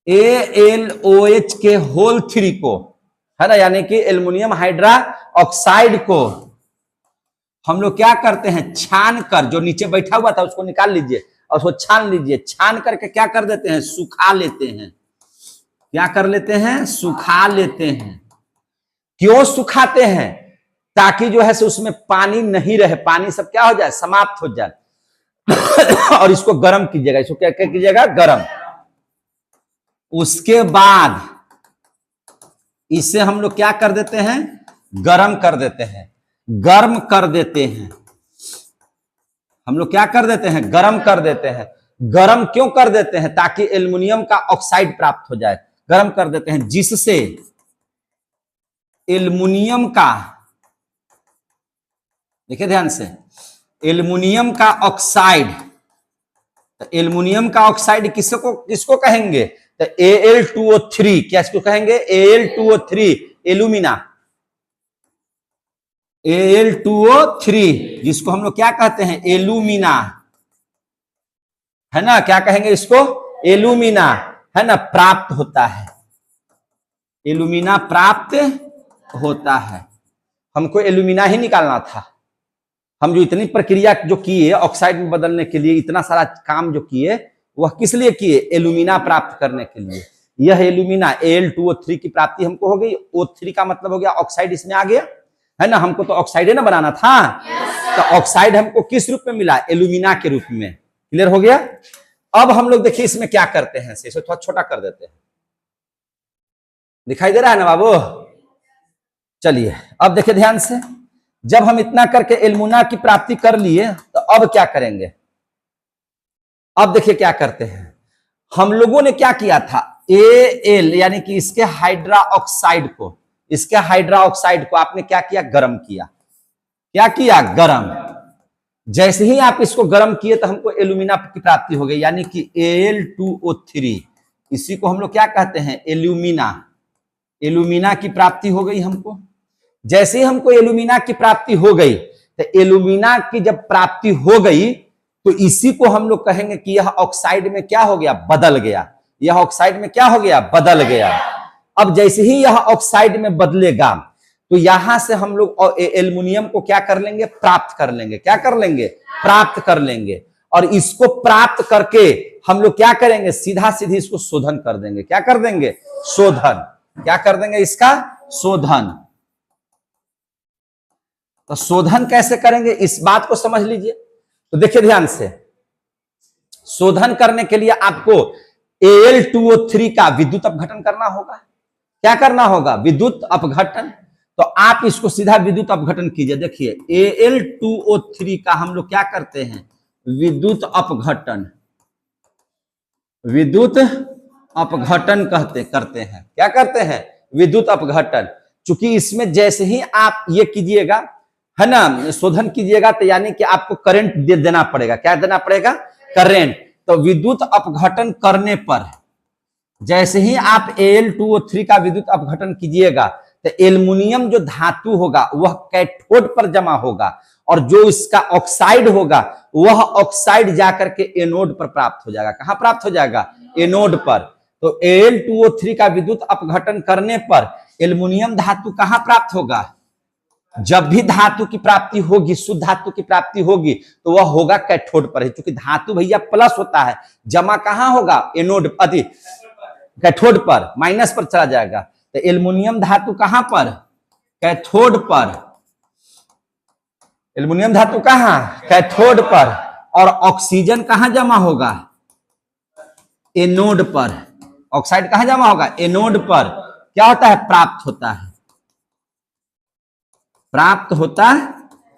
AlOH के होल 3 को, है ना, यानी कि एल्युमिनियम हाइड्रोक्साइड को हम लोग क्या करते हैं, छान कर, जो नीचे बैठा हुआ था उसको निकाल लीजिए और उसको छान लीजिए। छान करके क्या कर देते हैं, सुखा लेते हैं। क्या कर लेते हैं, सुखा लेते हैं। क्यों सुखाते हैं, ताकि जो है से उसमें पानी नहीं रहे, पानी सब क्या हो जाए, समाप्त हो जाए। और इसको गर्म कीजिएगा, इसको क्या कीजिएगा, गर्म। उसके बाद इसे हम लोग क्या कर देते हैं, गर्म कर देते हैं। गर्म कर देते हैं हम लोग, क्या कर देते हैं, गर्म कर देते हैं। गर्म क्यों कर देते हैं, ताकि एल्युमिनियम का ऑक्साइड प्राप्त हो जाए। गर्म कर देते हैं जिससे एल्युमिनियम का, देखिए ध्यान से, एल्युमिनियम का ऑक्साइड, तो एल्युमिनियम का ऑक्साइड किसको कहेंगे, तो Al2O3। क्या इसको कहेंगे, Al2O3, एल्यूमिना, Al2O3, जिसको हम लोग क्या कहते हैं, एल्यूमिना, है ना। क्या कहेंगे इसको, एल्यूमिना, है ना, प्राप्त होता है। एल्यूमिना प्राप्त होता है। हमको एल्यूमिना ही निकालना था। हम जो इतनी प्रक्रिया जो किए ऑक्साइड में बदलने के लिए, इतना सारा काम जो किए, वह किस लिए किए, एल्यूमिना प्राप्त करने के लिए। यह एल्यूमिना Al2O3 की प्राप्ति हमको हो गई। O3 का मतलब हो गया ऑक्साइड इसमें आ गया, है ना। हमको तो ऑक्साइड ना बनाना था, तो ऑक्साइड हमको किस रूप में मिला, एल्यूमिना के रूप में। क्लियर हो गया? अब हम लोग देखिए इसमें क्या करते हैं, इसे थोड़ा छोटा कर देते हैं। दिखाई दे रहा है ना बाबू? चलिए अब देखिए ध्यान से, जब हम इतना करके एल्यूमिना की प्राप्ति कर लिए, तो अब क्या करेंगे। अब देखिए क्या करते हैं, हम लोगों ने क्या किया था, Al यानी कि इसके हाइड्रोक्साइड को आपने क्या किया, गर्म किया। क्या किया, गर्म। जैसे ही आप इसको गर्म किए तो हमको एल्यूमिना की प्राप्ति हो गई, यानी कि Al2O3। इसी को हम लोग क्या कहते हैं, एल्यूमिना। एल्यूमिना की प्राप्ति हो गई हमको। जैसे ही हमको एल्यूमिना की प्राप्ति हो गई, तो एल्यूमिना की जब प्राप्ति हो गई, तो इसी को हम लोग कहेंगे कि यह ऑक्साइड में क्या हो गया, बदल गया। यह ऑक्साइड में क्या हो गया, बदल गया। अब जैसे ही यह ऑक्साइड में बदलेगा, तो यहां से हम लोग एल्युमिनियम को क्या कर लेंगे, प्राप्त कर लेंगे। क्या कर लेंगे, प्राप्त कर लेंगे। और इसको प्राप्त करके हम लोग क्या करेंगे, सीधा सीधी इसको शोधन कर देंगे। क्या कर देंगे, शोधन। क्या कर देंगे, इसका शोधन। तो शोधन कैसे करेंगे, इस बात को समझ लीजिए। तो देखिए ध्यान से, शोधन करने के लिए आपको Al2O3 का विद्युत अपघटन करना होगा। क्या करना होगा, विद्युत अपघटन। तो आप इसको सीधा विद्युत अपघटन कीजिए। देखिए Al2O3 का हम लोग क्या करते हैं, विद्युत अपघटन, विद्युत अपघटन करते हैं। क्या करते हैं, विद्युत अपघटन। चूंकि इसमें जैसे ही आप ये कीजिएगा, है ना, शोधन कीजिएगा, तो यानी कि आपको करंट देना पड़ेगा। क्या देना पड़ेगा, करंट। तो विद्युत अपघटन करने पर जैसे ही आप Al2O3 का विद्युत अपघटन कीजिएगा, तो एल्युमिनियम जो धातु होगा वह कैथोड पर जमा होगा, और जो इसका ऑक्साइड होगा वह ऑक्साइड जाकर के एनोड पर प्राप्त हो जाएगा। कहां प्राप्त हो जाएगा, एनोड पर। तो Al2O3 का विद्युत अपघटन करने पर एल्युमिनियम धातु कहां प्राप्त होगा, जब भी धातु की प्राप्ति होगी, शुद्ध धातु की प्राप्ति होगी, तो वह होगा कैथोड पर। क्योंकि धातु भैया प्लस होता है, जमा कहां होगा, एनोड, कैथोड पर, माइनस पर चला जाएगा। तो एल्युमिनियम धातु कहां पर, कैथोड पर। एल्युमिनियम धातु कहां, कैथोड पर। और ऑक्सीजन कहां जमा होगा, एनोड पर। ऑक्साइड कहां जमा होगा, एनोड पर। क्या होता है, प्राप्त होता है, प्राप्त होता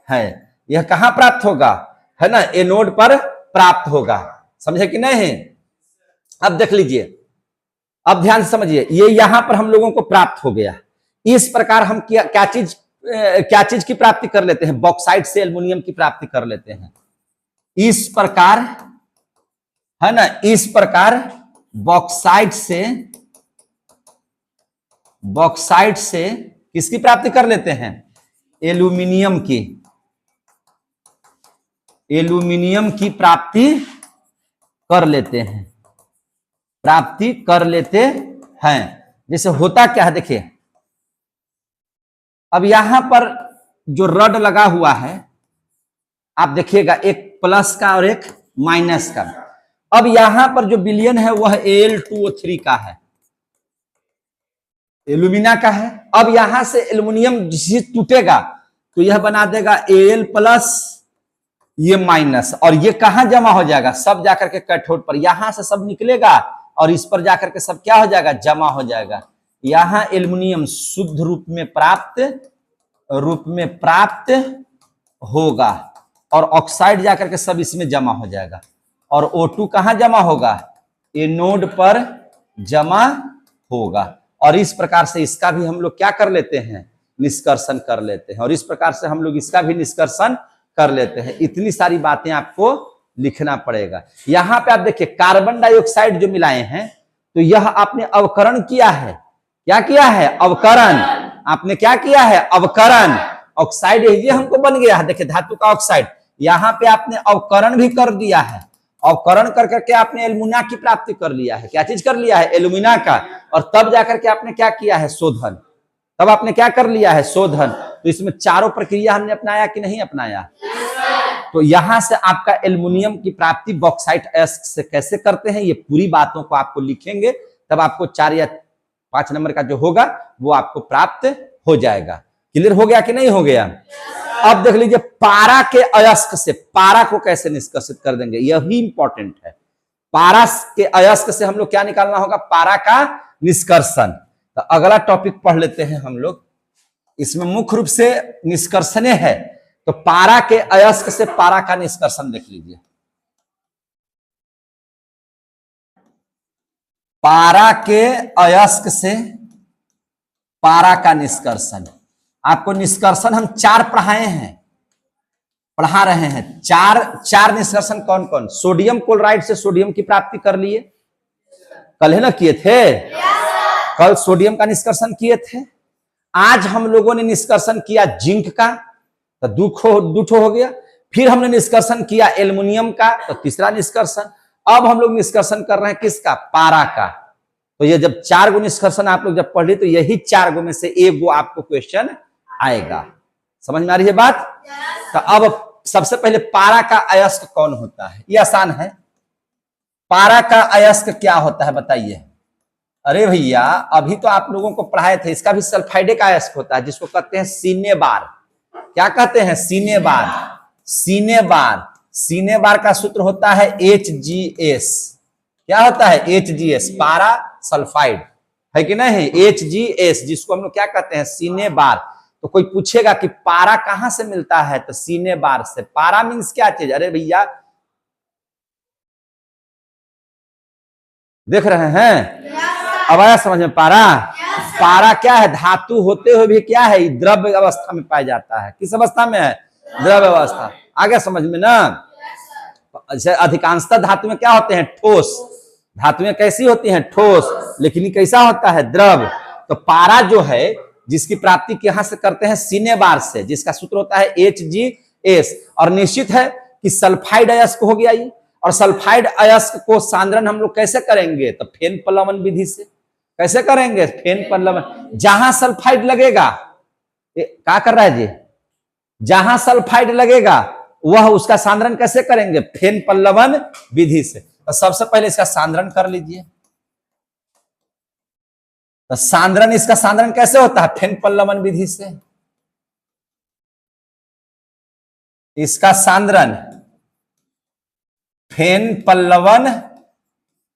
है। यह कहां प्राप्त होगा, है ना, एनोड पर प्राप्त होगा। समझे कि नहीं। अब देख लीजिए, अब ध्यान से समझिए, ये यहां पर हम लोगों को प्राप्त हो गया। इस प्रकार हम क्या चीज की प्राप्ति कर लेते हैं, बॉक्साइट से एल्युमिनियम की प्राप्ति कर लेते हैं। इस प्रकार, है ना, इस प्रकार बॉक्साइट से किसकी प्राप्ति कर लेते हैं, एल्युमिनियम की प्राप्ति कर लेते हैं, प्राप्ति कर लेते हैं। जैसे होता क्या है, देखिए अब यहां पर जो रड लगा हुआ है, आप देखिएगा, एक प्लस का और एक माइनस का। अब यहां पर जो विलयन है वह Al2O3 का है, एल्यूमिना का है। अब यहां से एल्युमिनियम जिस टूटेगा तो यह बना देगा Al प्लस, ये माइनस, और ये कहां जमा हो जाएगा, सब जाकर के कैथोड पर। यहां से सब निकलेगा और इस पर जाकर के सब क्या हो जाएगा, जमा हो जाएगा। यहां एल्युमिनियम शुद्ध रूप में प्राप्त होगा, और ऑक्साइड जाकर के सब इसमें जमा हो जाएगा। और O2 कहां जमा होगा, एनोड पर जमा होगा। और इस प्रकार से इसका भी हम लोग क्या कर लेते हैं, निष्कर्षण कर लेते हैं। और इस प्रकार से हम लोग इसका भी निष्कर्षण कर लेते हैं। इतनी सारी बातें आपको लिखना पड़ेगा। यहां पे आप देखिए, कार्बन डाइऑक्साइड जो मिलाए हैं, तो यह आपने अवकरण किया है। क्या किया है, अवकरण। आपने क्या किया है, अवकरण। ऑक्साइड ये हमको बन गया है, देखिए धातु का ऑक्साइड। यहां पे आपने अवकरण भी कर दिया है। अवकरण कर करके आपने एल्युमिना की प्राप्ति कर लिया है। क्या चीज कर लिया है, एल्युमिना का। और तब जाकर के आपने क्या किया है, शोधन। तब आपने क्या कर लिया है, शोधन। तो इसमें चारों प्रक्रिया हमने अपनाया कि नहीं अपनाया। तो यहां से आपका एल्युमिनियम की प्राप्ति बॉक्साइट अयस्क से कैसे करते हैं, ये पूरी बातों को आपको लिखेंगे, तब आपको 4 या 5 नंबर का जो होगा वो आपको प्राप्त हो जाएगा। क्लियर हो गया कि नहीं हो गया। अब देख लीजिए, पारा के अयस्क से पारा को कैसे निष्कर्षित कर देंगे, यही इंपॉर्टेंट है। पारा के अयस्क से हम लोग क्या निकालना होगा, पारा का निष्कर्षण। तो अगला टॉपिक पढ़ लेते हैं हम लोग। इसमें मुख्य रूप से निष्कर्षण है। तो पारा के अयस्क से पारा का निष्कर्षण देख लीजिए। पारा के अयस्क से पारा का निष्कर्षण। आपको निष्कर्षण हम 4 पढ़ा रहे हैं। चार निष्कर्षण कौन कौन। सोडियम क्लोराइड से सोडियम की प्राप्ति कर लिए, कल है ना किए थे। कल सोडियम का निष्कर्षण किए थे। आज हम लोगों ने निष्कर्षण किया जिंक का, तो दूठो हो गया। फिर हमने निष्कर्षण किया एल्युमिनियम का, तो तीसरा निष्कर्षण। अब हम लोग निष्कर्षण कर रहे हैं किसका, पारा का। तो ये जब 4 गो निष्कर्षण आप लोग जब पढ़ ली, तो यही 4 गो में से 1 गो आपको क्वेश्चन आएगा। समझ में आ रही है बात। तो अब सबसे पहले पारा का अयस्क कौन होता है, ये आसान है। पारा का अयस्क क्या होता है बताइए। अरे भैया, अभी तो आप लोगों को पढ़ाए थे, इसका भी सल्फाइडिक अयस्क होता है, जिसको कहते हैं सीनेबार। क्या कहते हैं, सीनेबार। सीनेबार का सूत्र होता है HGS। क्या होता है, HGS, पारा सल्फाइड, है कि नहीं। HGS, जिसको हम लोग क्या कहते हैं, सीनेबार। तो कोई पूछेगा कि पारा कहां से मिलता है, तो सीने बार से। पारा मीन्स क्या चीज? अरे भैया देख रहे हैं, अब आया समझ में पारा? पारा क्या है? धातु होते हुए भी क्या है? द्रव्य अवस्था में पाया जाता है। किस अवस्था में है? द्रव्य अवस्था। आ गया समझ में ना? अधिकांशतः धातु में क्या होते हैं? ठोस। धातुएं कैसी होती हैं? ठोस। लेकिन ये कैसा होता है? द्रव। तो पारा जो है, जिसकी प्राप्ति कहां से करते हैं? सीने बार से, जिसका सूत्र होता है HgS। और निश्चित है कि सल्फाइड अयस्क हो गया ये। और सल्फाइड अयस्क को सांद्रण हम लोग कैसे करेंगे? तो फेन पल्लवन विधि से। कैसे करेंगे? फेन पल्लवन। जहां सल्फाइड लगेगा, क्या कर रहा है जी? जहां सल्फाइड लगेगा वह उसका सांद्रण कैसे करेंगे? फेन पल्लवन विधि से। तो सबसे पहले इसका सांद्रण कर लीजिए। तो सांद्रण, इसका सांद्रण कैसे होता है? फेन पल्लवन विधि से। इसका सांद्रण फेन पल्लवन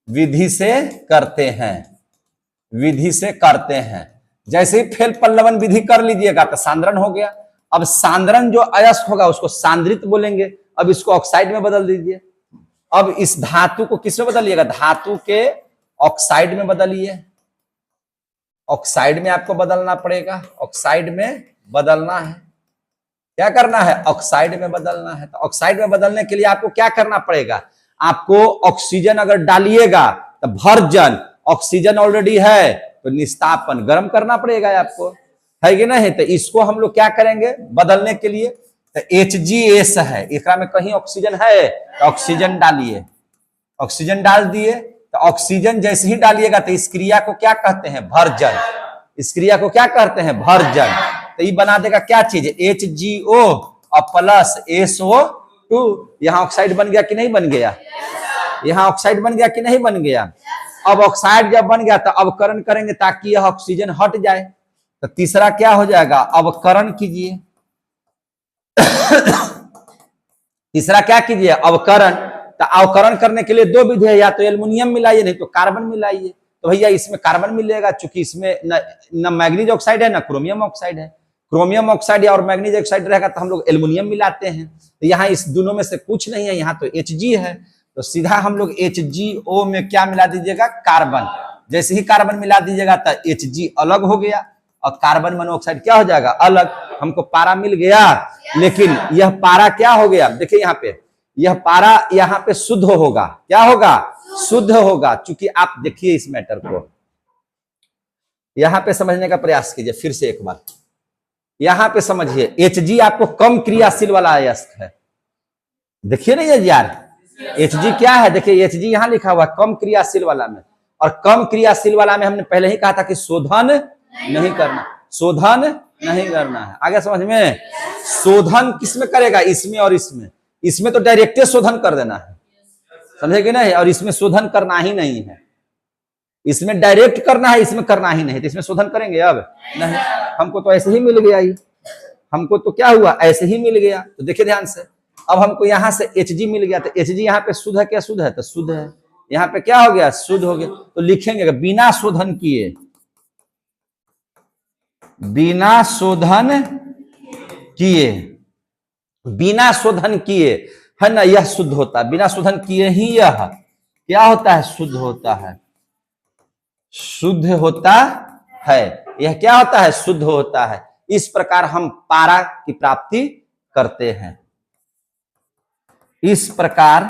विधि से करते हैं। विधि से करते हैं। जैसे ही फेन पल्लवन विधि कर लीजिएगा तो सांद्रण हो गया। अब सांद्रण जो अयस्क होगा उसको सांद्रित बोलेंगे। अब इसको ऑक्साइड में बदल दीजिए। अब इस धातु को किस में बदलिएगा? धातु के ऑक्साइड में बदलिए। ऑक्साइड में आपको बदलना पड़ेगा। ऑक्साइड में बदलना है। क्या करना है? ऑक्साइड में बदलना है। तो ऑक्साइड में बदलने के लिए आपको क्या करना पड़ेगा? आपको ऑक्सीजन अगर डालिएगा तो भर्जन, ऑक्सीजन ऑलरेडी है तो निस्तापन, गर्म करना पड़ेगा आपको, है कि नहीं? तो इसको हम लोग क्या करेंगे बदलने के लिए? तो HgS है, एकरा में कहीं ऑक्सीजन है तो ऑक्सीजन डालिए। ऑक्सीजन डाल दिए तो ऑक्सीजन जैसे ही डालिएगा तो इस क्रिया को क्या कहते हैं? भर्जन। इस क्रिया को क्या कहते हैं? भर्जन। तो ये बना देगा क्या चीज? HgO और प्लस SO2। यहां ऑक्साइड बन गया कि नहीं बन गया? यहां ऑक्साइड बन गया कि नहीं बन गया? अब ऑक्साइड जब बन गया तो अवकरण करेंगे ताकि यह ऑक्सीजन हट जाए। तो तीसरा क्या हो जाएगा? अवकरण कीजिए। तीसरा क्या कीजिए? अवकरण। तो अवकरण करने के लिए दो विधि है, या तो एल्युमिनियम मिलाइए नहीं तो कार्बन मिलाइए। तो भैया इसमें कार्बन मिलेगा, चूंकि इसमें न मैग्नीज ऑक्साइड है ना क्रोमियम ऑक्साइड है। क्रोमियम ऑक्साइड और मैग्नीज ऑक्साइड रहेगा तो हम लोग एल्युमिनियम मिलाते हैं। तो यहाँ इस दोनों में से कुछ नहीं है, यहाँ तो Hg है। तो सीधा हम लोग HgO में क्या मिला दीजिएगा? कार्बन। जैसे ही कार्बन मिला दीजिएगा तो Hg अलग हो गया और कार्बन मोनोऑक्साइड क्या हो जाएगा? अलग। हमको पारा मिल गया। लेकिन यह पारा क्या हो गया? देखिए यहाँ पे, यह पारा यहाँ पे शुद्ध होगा। क्या होगा? शुद्ध होगा। चूंकि आप देखिए इस मैटर को यहां पे समझने का प्रयास कीजिए फिर से एक बार। यहां पे समझिए, Hg आपको कम क्रियाशील वाला अयस्क है। देखिए नहीं यार, Hg क्या है? देखिए Hg यहां लिखा हुआ कम क्रियाशील वाला में। और कम क्रियाशील वाला में हमने पहले ही कहा था कि शोधन नहीं करना। शोधन नहीं करना है। आगे समझ में? शोधन किसमें करेगा? इसमें और इसमें। इसमें तो डायरेक्ट शोधन कर देना है, समझे कि नहीं? और इसमें शोधन करना ही नहीं है। इसमें डायरेक्ट करना है, इसमें करना ही नहीं। तो इसमें शोधन करेंगे? अब नहीं। हमको तो ऐसे ही मिल गया ही। हमको तो क्या हुआ? ऐसे ही मिल गया। तो देखिए ध्यान से, अब हमको यहां से Hg मिल गया। तो Hg यहाँ पे शुद्ध है क्या? शुद्ध है तो शुद्ध है। यहाँ पे क्या हो गया? शुद्ध हो गया। तो लिखेंगे बिना शोधन किए, बिना शोधन किए, बिना शोधन किए, है ना, यह शुद्ध होता है। बिना शोधन किए ही यह क्या होता है? शुद्ध होता है। शुद्ध होता है। यह क्या होता है? शुद्ध होता है। इस प्रकार हम पारा की प्राप्ति करते हैं। इस प्रकार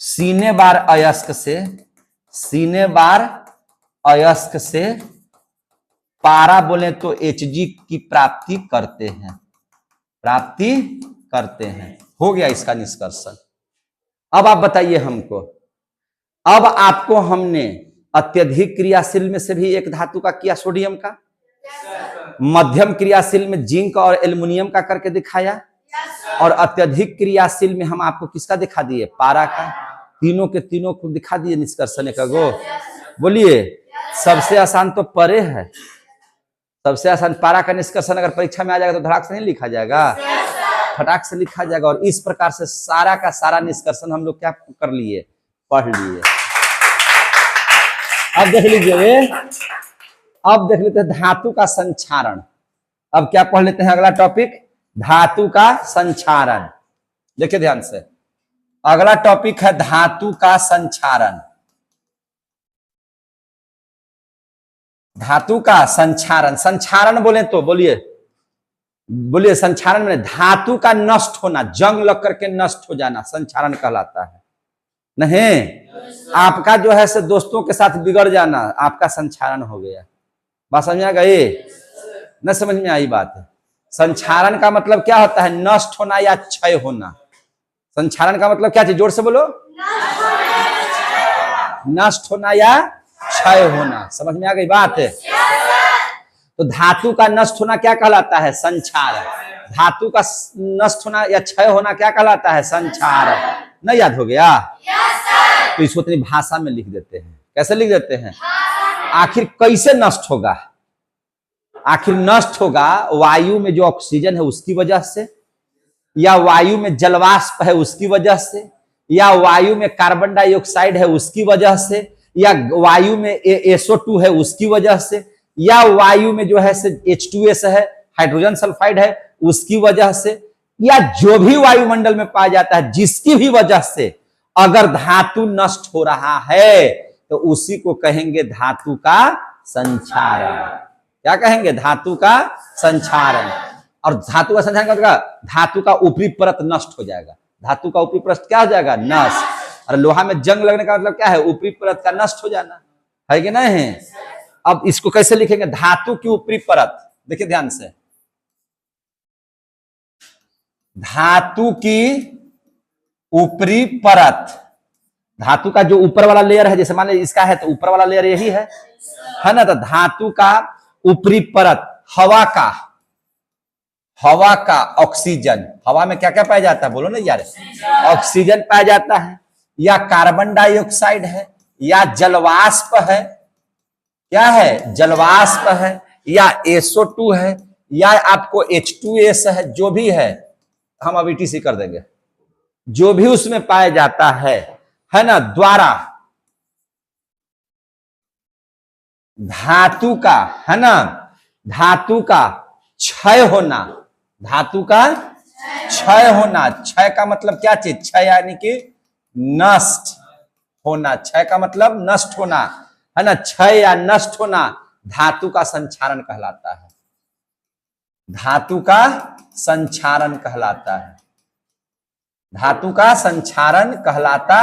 सीने बार अयस्क से, सीने बार अयस्क से पारा बोले तो Hg की प्राप्ति करते हैं। प्राप्ति करते हैं। हो गया इसका निष्कर्षण। अब आप बताइए हमको, अब आपको हमने अत्यधिक क्रियाशील में से भी एक धातु का किया, सोडियम का। मध्यम क्रियाशील में जिंक और एल्युमिनियम का करके दिखाया। और अत्यधिक क्रियाशील में हम आपको किसका दिखा दिए? पारा का। तीनों के तीनों को दिखा दिए निष्कर्षण का गो। बोलिए, सबसे आसान तो परे है। सबसे आसान पारा का निष्कर्षण अगर परीक्षा में आ जाएगा तो धड़ाक से नहीं लिखा जाएगा, फटाक से लिखा जाएगा। और इस प्रकार से सारा का सारा निष्कर्षण हम लोग क्या कर लिए? पढ़ लिए। अब देख लीजिए, अब देख लेते हैं धातु का संक्षारण। अब क्या पढ़ लेते हैं अगला टॉपिक, धातु का संक्षारण। देखिए ध्यान से, अगला टॉपिक है धातु का संक्षारण। धातु का संक्षारण, संक्षारण बोले तो बोलिए, बोलिए संक्षारण में धातु का नष्ट होना, जंग लग करके नष्ट हो जाना संक्षारण कहलाता है। नहीं, आपका जो है से दोस्तों के साथ बिगड़ जाना आपका संक्षारण हो गया। बात समझ में आ गई? न समझ में आई बात? संक्षारण का मतलब क्या होता है? नष्ट होना या क्षय होना। संक्षारण का मतलब क्या चीज? जोर से बोलो। नष्ट होना या क्षय होना। समझ में आ गई बात? तो धातु का नष्ट होना क्या कहलाता है? संक्षारण। धातु का नष्ट होना या क्षय होना क्या कहलाता है? संक्षारण। नहीं याद हो गया? तो इसको इतनी भाषा में लिख देते हैं। कैसे लिख देते हैं? आखिर कैसे नष्ट होगा? आखिर नष्ट होगा वायु में जो ऑक्सीजन है उसकी वजह से, या वायु में जलवाष्प है उसकी वजह से, या वायु में कार्बन डाइऑक्साइड है उसकी वजह से, या वायु में SO2 है उसकी वजह से, या वायु में जो है से H2S है, हाइड्रोजन सल्फाइड है उसकी वजह से, या जो भी वायुमंडल में पाया जाता है जिसकी भी वजह से अगर धातु नष्ट हो रहा है तो उसी को कहेंगे धातु का संक्षारण। क्या कहेंगे? धातु का संक्षारण। और धातु का संक्षारण क्या होगा? धातु का ऊपरी परत नष्ट हो जाएगा। धातु का ऊपरी परत क्या हो जाएगा? नष्ट। और लोहा में जंग लगने का मतलब क्या है? ऊपरी परत का नष्ट हो जाना है कि नहीं है? अब इसको कैसे लिखेंगे? धातु की ऊपरी परत, देखिए ध्यान से, धातु की ऊपरी परत, धातु का जो ऊपर वाला लेयर है, जैसे मान लीजिए इसका है तो ऊपर वाला लेयर यही है ना? तो धातु का ऊपरी परत हवा का ऑक्सीजन, हवा में क्या क्या पाया जाता है? बोलो ना यार। ऑक्सीजन पाया जाता है, या कार्बन डाइऑक्साइड है, या जलवाष्प है, क्या है? जलवाष्प है, या SO2 है, या आपको H2S है, जो भी है हम अब ETC कर देंगे, जो भी उसमें पाया जाता है ना, द्वारा धातु का, है ना, धातु का क्षय होना। धातु का क्षय होना। क्षय का मतलब क्या चीज? क्षय यानी कि नष्ट होना। क्षय का मतलब नष्ट होना, है ना? क्षय या नष्ट होना धातु का संक्षारण कहलाता है। धातु का संक्षारण कहलाता है। धातु का संक्षारण कहलाता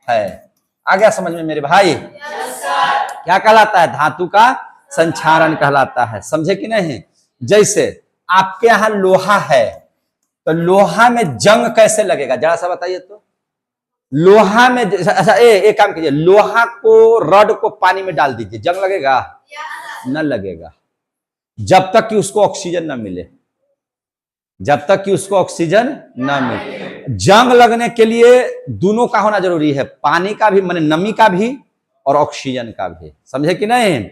है। आ गया समझ में मेरे भाई? क्या कहलाता है? धातु का संक्षारण कहलाता है। समझे कि नहीं? जैसे आपके यहां लोहा है तो लोहा में जंग कैसे लगेगा? जरा सा बताइए तो। लोहा में अच्छा, एक काम कीजिए, लोहा को, रड को पानी में डाल दीजिए, जंग लगेगा? न लगेगा, जब तक कि उसको ऑक्सीजन न मिले। जब तक कि उसको ऑक्सीजन न मिले। जंग लगने के लिए दोनों का होना जरूरी है, पानी का भी, माने नमी का भी, और ऑक्सीजन का भी। समझे कि नहीं?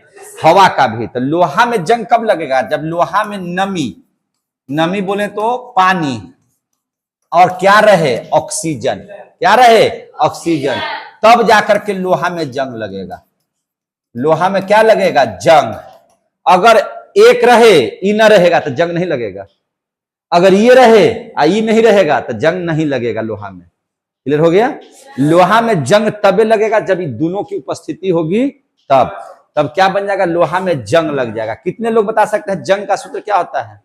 हवा का भी। तो लोहा में जंग कब लगेगा? जब लोहा में नमी बोले तो पानी, और क्या रहे? ऑक्सीजन। क्या रहे? ऑक्सीजन। तब जाकर के लोहा में जंग लगेगा। लोहा में क्या लगेगा? जंग। अगर एक रहे, ई न रहेगा तो जंग नहीं लगेगा। अगर ये रहे ई नहीं रहेगा तो जंग नहीं लगेगा लोहा में। क्लियर हो गया? लोहा में जंग तबे लगेगा जब दोनों की उपस्थिति होगी, तब क्या बन जाएगा? लोहा में जंग लग जाएगा। कितने लोग बता सकते हैं जंग का सूत्र क्या होता है?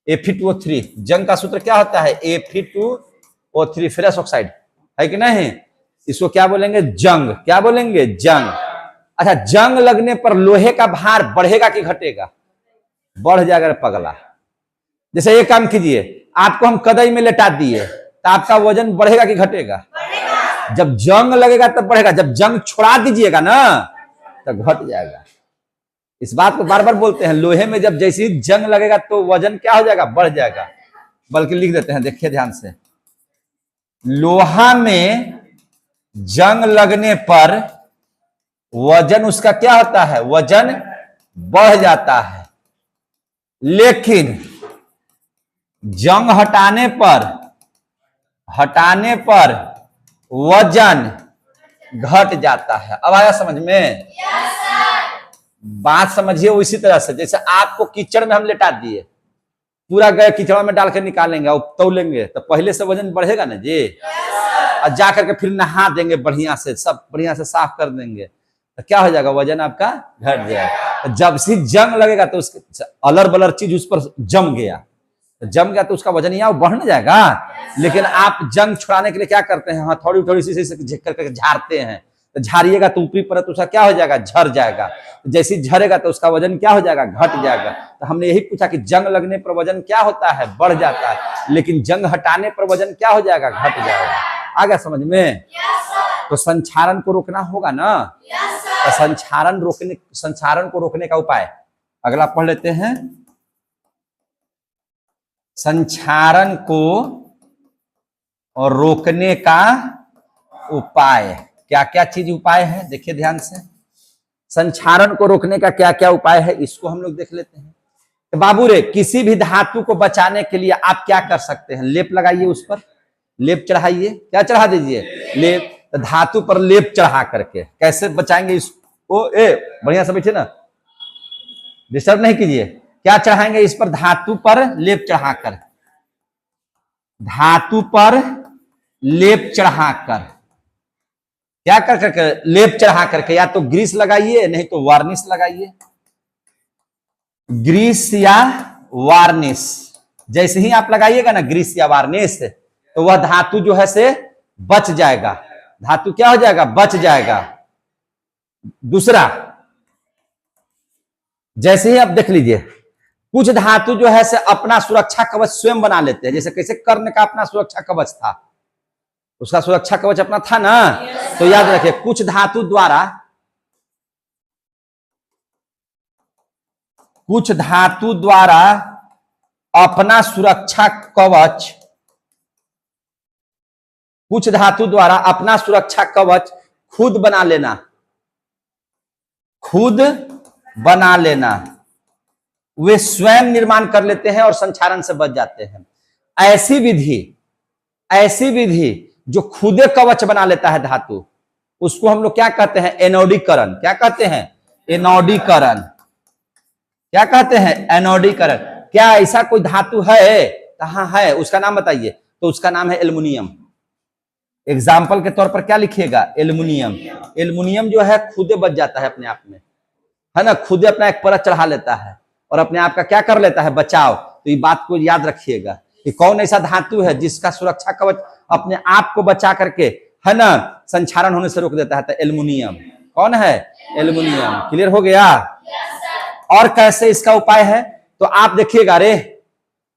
Fe2O3। जंग का सूत्र क्या होता है? Fe2O3, फेरस ऑक्साइड, है कि नहीं? इसको क्या बोलेंगे? जंग। क्या बोलेंगे? जंग। अच्छा, जंग लगने पर लोहे का भार बढ़ेगा कि घटेगा? बढ़ जाएगा पगला। जैसे एक काम कीजिए, आपको हम कदई में लेटा दिए तो आपका वजन बढ़ेगा कि घटेगा? जब जंग लगेगा तब बढ़ेगा, जब जंग छोड़ा दीजिएगा ना तो घट जाएगा। इस बात को बार बार बोलते हैं, लोहे में जब जैसी जंग लगेगा तो वजन क्या हो जाएगा? बढ़ जाएगा। बल्कि लिख देते हैं, देखिए ध्यान से, लोहा में जंग लगने पर वजन उसका क्या होता है? वजन बढ़ जाता है। लेकिन जंग हटाने पर वजन घट जाता है। अब आया समझ में? बात समझिए उसी तरह से, जैसे आपको कीचड़ में हम लेटा दिए, पूरा गए कीचड़ में डाल कर निकालेंगे और तौलेंगे तो पहले से वजन बढ़ेगा ना जी। और जा करके फिर नहा देंगे बढ़िया से, सब बढ़िया से साफ कर देंगे तो क्या हो जाएगा, वजन आपका घट जाएगा। जब से जंग लगेगा तो उसके अलर बलर चीज उस पर जम गया तो उसका वजन यहाँ बढ़ जाएगा। लेकिन आप जंग छुड़ाने के लिए क्या करते हैं, थोड़ी थोड़ी सी करके झाड़ते हैं, तो झाड़िएगा तो ऊपरी परत उसका क्या हो जाएगा, झड़ जाएगा। जैसे ही झड़ेगा तो उसका वजन क्या हो जाएगा, घट जाएगा। तो हमने यही पूछा कि जंग लगने पर वजन क्या होता है, बढ़ जाता है, लेकिन जंग हटाने पर वजन क्या हो जाएगा, घट जाएगा। आ गया समझ में? तो संक्षारण को रोकना होगा ना। तो संक्षारण को रोकने का उपाय अगला पढ़ लेते हैं। संक्षारण को और रोकने का उपाय, क्या क्या चीज उपाय है, देखिए ध्यान से। संक्षारण को रोकने का क्या क्या उपाय है, इसको हम लोग देख लेते हैं। तो बाबू रे, किसी भी धातु को बचाने के लिए आप क्या कर सकते हैं, लेप लगाइए, उस पर लेप चढ़ाइए। क्या चढ़ा दीजिए, लेप। तो धातु पर लेप चढ़ा करके कैसे बचाएंगे इसको, बढ़िया से बैठे ना, डिस्टर्ब नहीं कीजिए। क्या चढ़ाएंगे इस पर, धातु पर लेप चढ़ाकर, धातु पर लेप चढ़ाकर, क्या कर करके, लेप चढ़ा करके, या तो ग्रीस लगाइए नहीं तो वार्निश लगाइए, ग्रीस या वार्निश। जैसे ही आप लगाइएगा ना ग्रीस या वार्निश, तो वह धातु जो है से बच जाएगा, धातु क्या हो जाएगा, बच जाएगा। दूसरा, जैसे ही आप देख लीजिए, कुछ धातु जो है से अपना सुरक्षा कवच स्वयं बना लेते हैं। जैसे कैसे कर्ण का अपना सुरक्षा कवच था, उसका सुरक्षा कवच अपना था ना। तो याद रखिए, कुछ धातु द्वारा अपना सुरक्षा कवच, कुछ धातु द्वारा अपना सुरक्षा कवच खुद बना लेना, वे स्वयं निर्माण कर लेते हैं और संक्षारण से बच जाते हैं। ऐसी विधि जो खुदे कवच बना लेता है धातु, उसको हम लोग क्या कहते हैं, एनोडीकरण। क्या कहते हैं, एनोडीकरण। क्या कहते हैं, एनोडीकरण। क्या ऐसा कोई धातु है, कहां है, उसका नाम बताइए। तो उसका नाम है एल्युमिनियम। एग्जाम्पल के तौर पर क्या लिखिएगा, एल्युमिनियम। एल्युमिनियम जो है खुदे बच जाता है अपने आप में, है ना, खुदे अपना एक परत चढ़ा लेता है और अपने आप का क्या कर लेता है, बचाव। तो ये बात को याद रखिएगा कि कौन ऐसा धातु है जिसका सुरक्षा कवच अपने आप को बचा करके, है ना, संक्षारण होने से रोक देता है। तो एल्युमिनियम। कौन है, एल्युमिनियम। क्लियर हो गया? और कैसे इसका उपाय है, तो आप देखिएगा, रे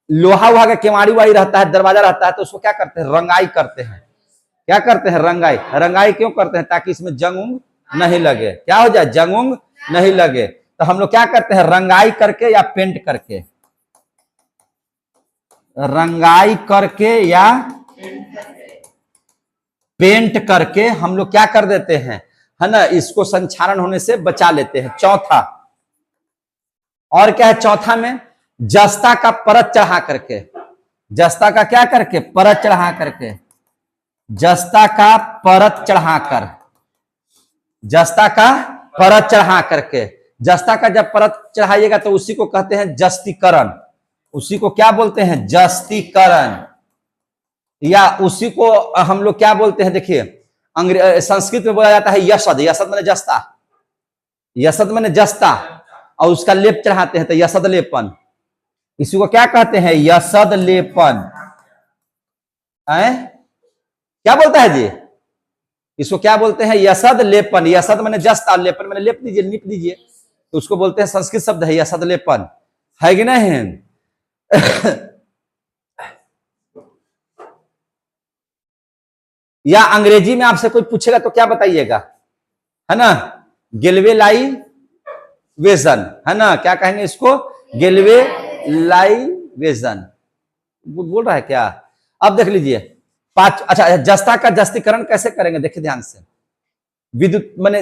लोहा वहा का केवाड़ी वाड़ी रहता है, दरवाजा रहता है, तो उसको क्या करते हैं, रंगाई करते हैं। क्या करते हैं, रंगाई। रंगाई क्यों करते हैं, ताकि इसमें जंग उंग नहीं लगे। क्या हो जाए, जंग उंग नहीं लगे। तो हम लोग क्या करते हैं, रंगाई करके या पेंट करके, रंगाई करके या पेंट करके हम लोग क्या कर देते हैं, है ना, इसको संक्षारण होने से बचा लेते हैं। चौथा, और क्या है चौथा में, जस्ता का परत चढ़ा करके, जस्ता का क्या करके, परत चढ़ा करके, जस्ता का परत चढ़ाकर, जस्ता का परत चढ़ा करके। जस्ता का जब परत चढ़ाइएगा तो उसी को कहते हैं जस्तीकरण। उसी को क्या बोलते हैं, जस्तीकरण। या उसी को हम लोग क्या बोलते हैं, देखिए संस्कृत में बोला जाता है यशद। यशद मैंने जस्ता, यशद मैंने जस्ता, और उसका लेप चढ़ाते हैं तो यशद लेपन। इसी को क्या कहते हैं, यशद लेपन। क्या बोलता है जी, इसको क्या बोलते हैं, यशद लेपन। यशद मैंने जस्ता, लेपन मैंने लेप दीजिए, लीप दीजिए, तो उसको बोलते हैं, संस्कृत शब्द है यशद लेपन, है कि नहीं। या अंग्रेजी में आपसे कोई पूछेगा तो क्या बताइएगा, है ना, गेल्वेलाइजेशन, है ना, क्या कहेंगे इसको, गेल्वेलाइजेशन। बोल रहा है क्या। अब देख लीजिए पांच। अच्छा, जस्ता का जस्तीकरण कैसे करेंगे, देखिए ध्यान से। विद्युत माने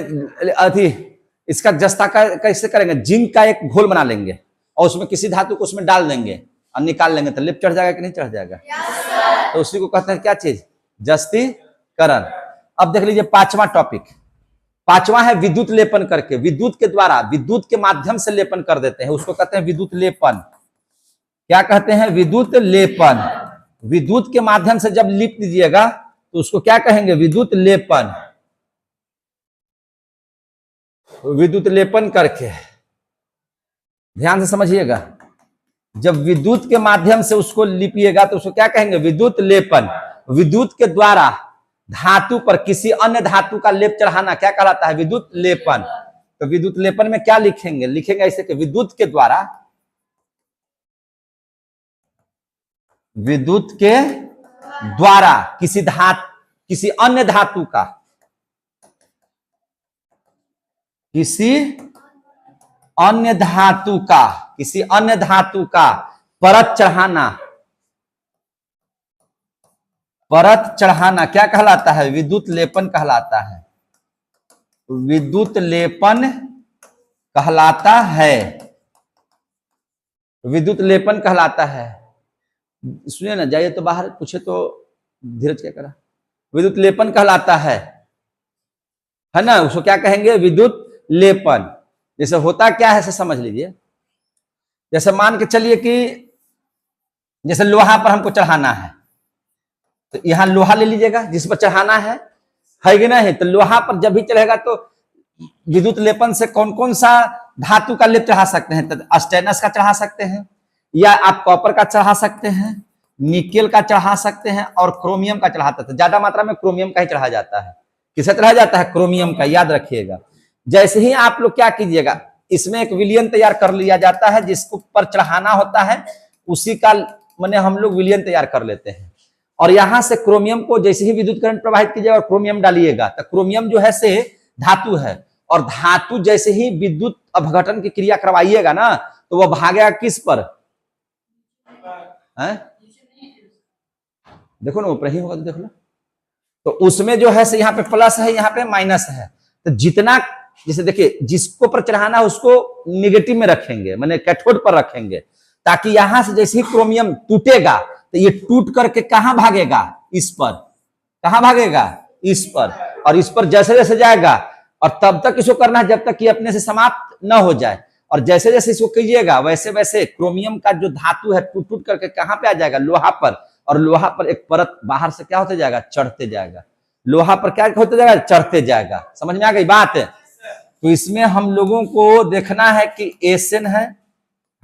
अथी, इसका जस्ता का कैसे करेंगे, जिंक का एक घोल बना लेंगे और उसमें किसी धातु को उसमें डाल देंगे और निकाल लेंगे, तो लिप चढ़ जाएगा कि नहीं चढ़ जाएगा। तो उसी को कहते हैं क्या चीज, जस्तीकरण। अब देख लीजिए पांचवा टॉपिक। पांचवा है विद्युत लेपन करके, विद्युत के द्वारा, विद्युत के माध्यम से लेपन कर देते हैं, उसको कहते हैं विद्युत लेपन। क्या कहते हैं? विद्युत लेपन। विद्युत के माध्यम से जब लिप दीजिएगा तो उसको क्या कहेंगे? विद्युत लेपन। विद्युत लेपन करके, ध्यान से समझिएगा, जब विद्युत के माध्यम से उसको लिपिएगा तो उसको क्या कहेंगे? विद्युत लेपन। विद्युत के द्वारा धातु पर किसी अन्य धातु का लेप चढ़ाना क्या कहलाता है? विद्युत लेपन। तो विद्युत लेपन में क्या लिखेंगे? लिखेंगे ऐसे कि विद्युत के द्वारा, विद्युत के द्वारा किसी अन्य धातु का, किसी अन्य धातु का परत चढ़ाना क्या कहलाता है? विद्युत लेपन कहलाता है। विद्युत लेपन कहलाता है। विद्युत लेपन कहलाता है। सुनिए ना, जाइए तो बाहर, पूछे तो धीरज क्या करा। विद्युत लेपन कहलाता है ना, उसको क्या कहेंगे? विद्युत लेपन। जैसे होता क्या है, समझ लीजिए। जैसे मान के चलिए कि जैसे लोहा पर हमको चढ़ाना है, तो यहां लोहा ले लीजिएगा जिस पर चढ़ाना है कि नहीं? तो लोहा पर जब भी चढ़ेगा तो विद्युत लेपन से कौन कौन सा धातु का लेप चढ़ा सकते हैं? तो स्टेनस का चढ़ा सकते हैं, या आप कॉपर का चढ़ा सकते हैं, निकेल का चढ़ा सकते हैं, और क्रोमियम का चढ़ाते थे। ज्यादा मात्रा में क्रोमियम का ही चढ़ा जाता है। किसे चढ़ा जाता है? क्रोमियम का, याद रखिएगा। जैसे ही आप लोग क्या कीजिएगा, इसमें एक विलयन तैयार कर लिया जाता है, जिसको पर चढ़ाना होता है उसी का माने हम लोग विलयन तैयार कर लेते हैं। और यहां से क्रोमियम को जैसे ही विद्युत करंट प्रवाहित कीजिएगा और क्रोमियम डालिएगा, तो क्रोमियम जो है से धातु है, और धातु जैसे ही विद्युत अपघटन की क्रिया करवाइएगा ना, तो वह भागेगा किस पर? देखो ना, ऊपर ही होगा, तो देखो ना। तो उसमें जो है से यहाँ पे प्लस है, यहाँ पे माइनस है। तो जितना, जैसे देखिए, जिसको पर चढ़ाना है उसको नेगेटिव में रखेंगे, माने कैथोड पर रखेंगे, ताकि यहां से जैसे ही क्रोमियम टूटेगा तो ये टूट करके कहां भागेगा? इस पर। कहां भागेगा? इस पर। और इस पर जैसे जैसे जाएगा, और तब तक इसको करना है जब तक कि अपने से समाप्त न हो जाए। और जैसे जैसे इसको कीजिएगा वैसे वैसे क्रोमियम का जो धातु है टूट टूट करके कहां पे आ जाएगा? लोहा पर। और लोहा पर एक परत बाहर से क्या होते जाएगा? चढ़ते जाएगा। लोहा पर क्या होते जाएगा? चढ़ते जाएगा। समझ में आ गई बात? तो इसमें हम लोगों को देखना है कि एसन है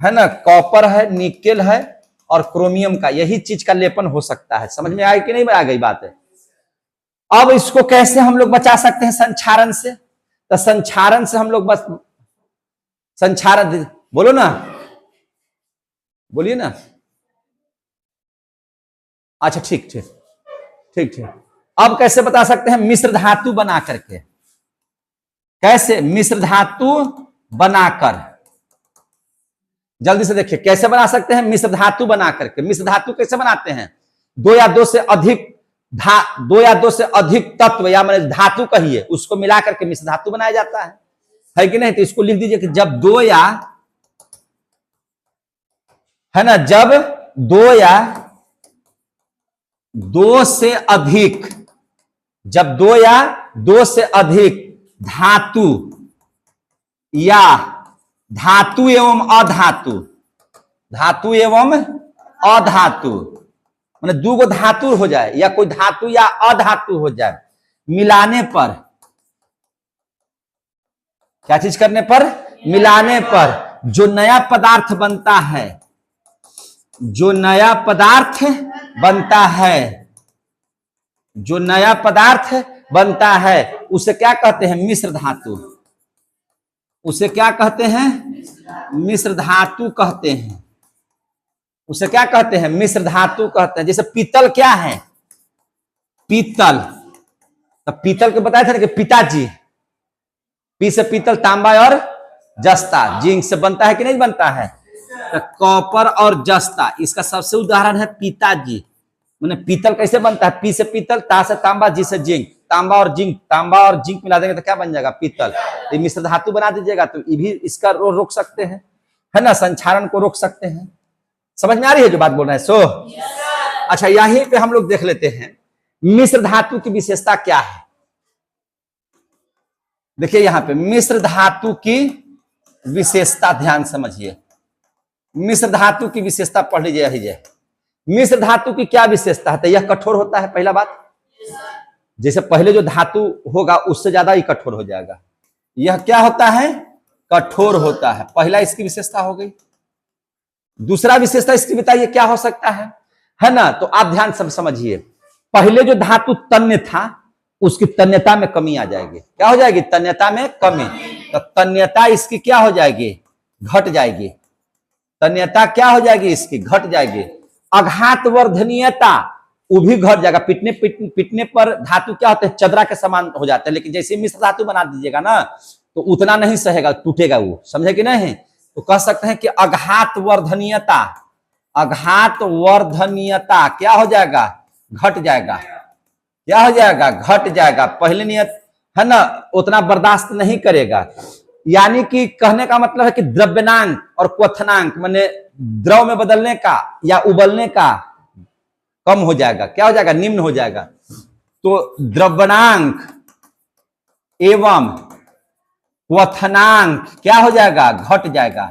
ना, कॉपर है, निकेल है, और क्रोमियम का, यही चीज का लेपन हो सकता है। समझ में आ गई कि नहीं आ गई बात? अब इसको कैसे हम लोग बचा सकते हैं? संक्षारण से। तो संक्षारण से हम लोग बस संक्षारण, बोलो ना, बोलिए ना। अच्छा, ठीक ठीक ठीक ठीक। अब कैसे बता सकते हैं? मिश्र धातु बना करके। कैसे? मिश्र धातु बनाकर, जल्दी से देखिए कैसे बना सकते हैं? मिश्र धातु बना करके। मिश्र धातु कैसे बनाते हैं? दो या दो से अधिक तत्व, या मैंने धातु कहिए, उसको मिला करके मिश्र धातु बनाया जाता है कि नहीं? तो इसको लिख दीजिए कि जब दो या, है ना, जब दो या दो से अधिक, जब दो या दो से अधिक धातु या धातु एवं अधातु, धातु एवं अधातु, माने दो गो धातु हो जाए, या कोई धातु या अधातु हो जाए, मिलाने पर, क्या चीज करने पर? मिलाने पर जो नया पदार्थ बनता है, जो नया पदार्थ बनता है, जो नया पदार्थ बनता है, उसे क्या कहते हैं? मिश्र धातु। उसे क्या कहते हैं? मिश्र धातु कहते हैं। उसे क्या कहते हैं? मिश्र धातु कहते हैं। जैसे पीतल क्या है? पीतल, तो पीतल के बताया था ना कि पिताजी, पी से पीतल, तांबा और जस्ता, जिंक से बनता है कि नहीं बनता है? तो कॉपर और जस्ता, इसका सबसे उदाहरण है पिताजी। मैंने पीतल कैसे बनता है? पी से पीतल, ता से तांबा, जी से जिंक, तांबा और जिंक मिला देंगे तो क्या बन जाएगा? पीतल। तो मिश्र धातु बना दीजिएगा तो ये भी इसका रोक सकते हैं, है ना, संक्षारण को रोक सकते हैं। समझ में आ रही है जो बात बोल रहे हैं? अच्छा, यहीं पे हम लोग देख लेते हैं मिश्र धातु की विशेषता क्या है। देखिए यहां पे मिश्र धातु की विशेषता ध्यान समझिए। मिश्र धातु की विशेषता पढ़ लीजिए यही है। मिश्र धातु की क्या विशेषता है? तो यह कठोर होता है, पहला बात। जैसे पहले जो धातु होगा उससे ज्यादा ही कठोर हो जाएगा। यह क्या होता है? कठोर होता है। पहला इसकी विशेषता हो गई। दूसरा विशेषता इसकी बताइए क्या हो सकता है ना? तो आप ध्यान सब समझिए। पहले जो धातु तन्य था उसकी तन्यता में कमी आ जाएगी। क्या हो जाएगी? तन्यता में कमी। तो तन्यता इसकी क्या हो जाएगी? घट जाएगी। तन्यता क्या हो जाएगी? इसकी घट जाएगी। आघात वर्धनीयता वो भी घट जाएगा। पिटने पर धातु क्या होते हैं? चदरा के समान हो जाते हैं। लेकिन जैसे मिश्र धातु बना दीजिएगा ना तो उतना नहीं सहेगा, टूटेगा वो, समझे कि नहीं? तो कह सकते हैं कि आघात वर्धनीयता, आघात वर्धनीयता क्या हो जाएगा? घट जाएगा। क्या हो जाएगा? घट जाएगा। पहले नियत है ना उतना बर्दाश्त नहीं करेगा। यानी कि कहने का मतलब है कि द्रव्यनांक और क्वथनांक माने द्रव में बदलने का या उबलने का कम हो जाएगा। क्या हो जाएगा? निम्न हो जाएगा। तो द्रव्यनांक एवं क्वथनांक क्या हो जाएगा? घट जाएगा।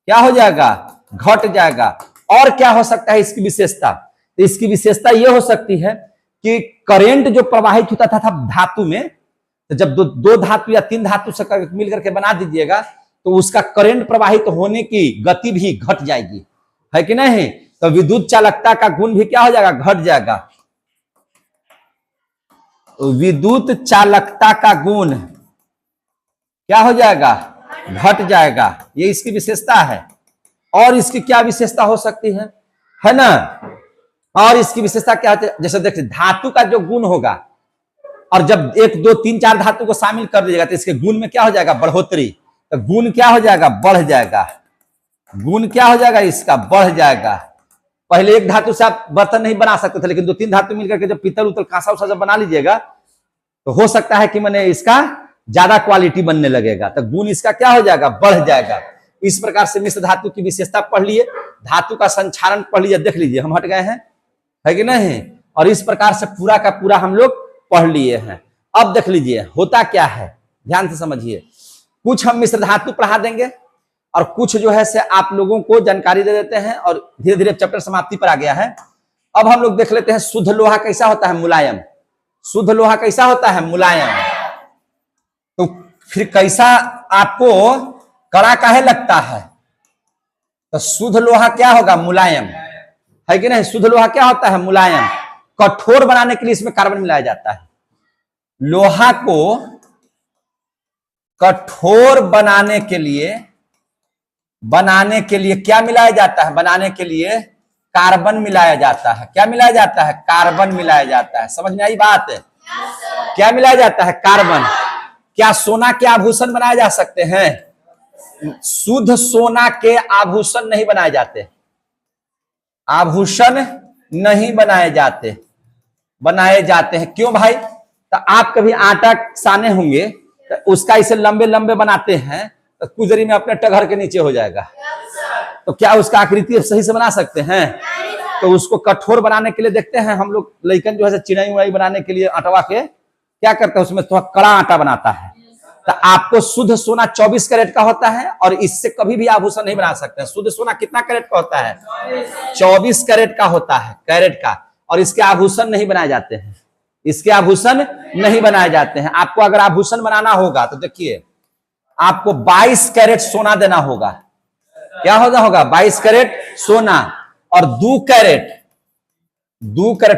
क्या हो जाएगा? घट जाएगा। और क्या हो सकता है इसकी विशेषता? तो इसकी विशेषता यह हो सकती है कि करंट जो प्रवाहित होता था धातु में, तो जब दो धातु या तीन धातु से मिलकर के बना दीजिएगा तो उसका करंट प्रवाहित होने की गति भी घट जाएगी, है कि नहीं? तो विद्युत चालकता का गुण भी क्या हो जाएगा? घट जाएगा। विद्युत चालकता का गुण क्या हो जाएगा? घट जाएगा। ये इसकी विशेषता है। और इसकी क्या विशेषता हो सकती है ना? और इसकी विशेषता क्या होती है? जैसे देखिए धातु का जो गुण होगा और जब 1 2 3 4 धातु को शामिल कर दीजिएगा तो इसके गुण में क्या हो जाएगा? बढ़ोतरी। तो गुण क्या हो जाएगा? बढ़ जाएगा। गुण क्या हो जाएगा? इसका बढ़ जाएगा। पहले एक धातु से आप बर्तन नहीं बना सकते थे, लेकिन 2 3 धातु मिलकर के जब पीतल उतल कांसा उसा जब बना लीजिएगा तो हो सकता है कि मैंने इसका ज्यादा क्वालिटी बनने लगेगा। तो गुण इसका क्या हो जाएगा? बढ़ जाएगा। इस प्रकार से मिश्र धातु की विशेषता पढ़ लिए, धातु का संचारण पढ़ लीजिए। देख लीजिए हम हट गए हैं, है कि नहीं? और इस प्रकार से पूरा का पूरा हम लोग पढ़ लिए हैं। अब देख लीजिए होता क्या है, ध्यान से समझिए। कुछ हम मिश्र धातु पढ़ा देंगे और कुछ जो है से आप लोगों को जानकारी दे देते हैं और धीरे धीरे चैप्टर समाप्ति पर आ गया है। अब हम लोग देख लेते हैं शुद्ध लोहा कैसा होता है? मुलायम। शुद्ध लोहा कैसा होता है? मुलायम। तो फिर कैसा आपको कड़ा काहे लगता है? तो शुद्ध लोहा क्या होगा? मुलायम, है कि नहीं? शुद्ध लोहा क्या होता है? मुलायम। कठोर बनाने के लिए इसमें कार्बन मिलाया जाता है। लोहा को कठोर बनाने के लिए क्या मिलाया जाता है? बनाने के लिए कार्बन मिलाया जाता है। क्या मिलाया जाता है? कार्बन मिलाया जाता है। समझ में आई बात है? क्या मिलाया जाता है? कार्बन। क्या सोना के आभूषण बनाए जा सकते हैं? शुद्ध सोना के आभूषण नहीं बनाए जाते। आभूषण नहीं बनाए जाते हैं। क्यों भाई? तो आप कभी आटा साने होंगे तो उसका इसे लंबे लंबे बनाते हैं तो कुजरी में अपने टघर के नीचे हो जाएगा। तो क्या उसका आकृति सही से बना सकते हैं? तो उसको कठोर बनाने के लिए देखते हैं हम लोग लइकन जो है चिड़ाई उड़ाई बनाने के लिए आटवा के क्या करते हैं? उसमें थोड़ा कड़ा आटा बनाता है। तो आपको शुद्ध सोना 24 कैरेट का होता है और इससे कभी भी आभूषण नहीं बना सकते हैं। शुद्ध सोना कितना कैरेट का होता है? 24 कैरेट का होता है, कैरेट का। और इसके आभूषण नहीं बनाए जाते हैं। इसके आभूषण नहीं बनाए जाते हैं। आपको अगर आभूषण बनाना होगा तो देखिए आपको 22 कैरेट सोना देना होगा। क्या होगा? 22 कैरेट सोना और 2 कैरेट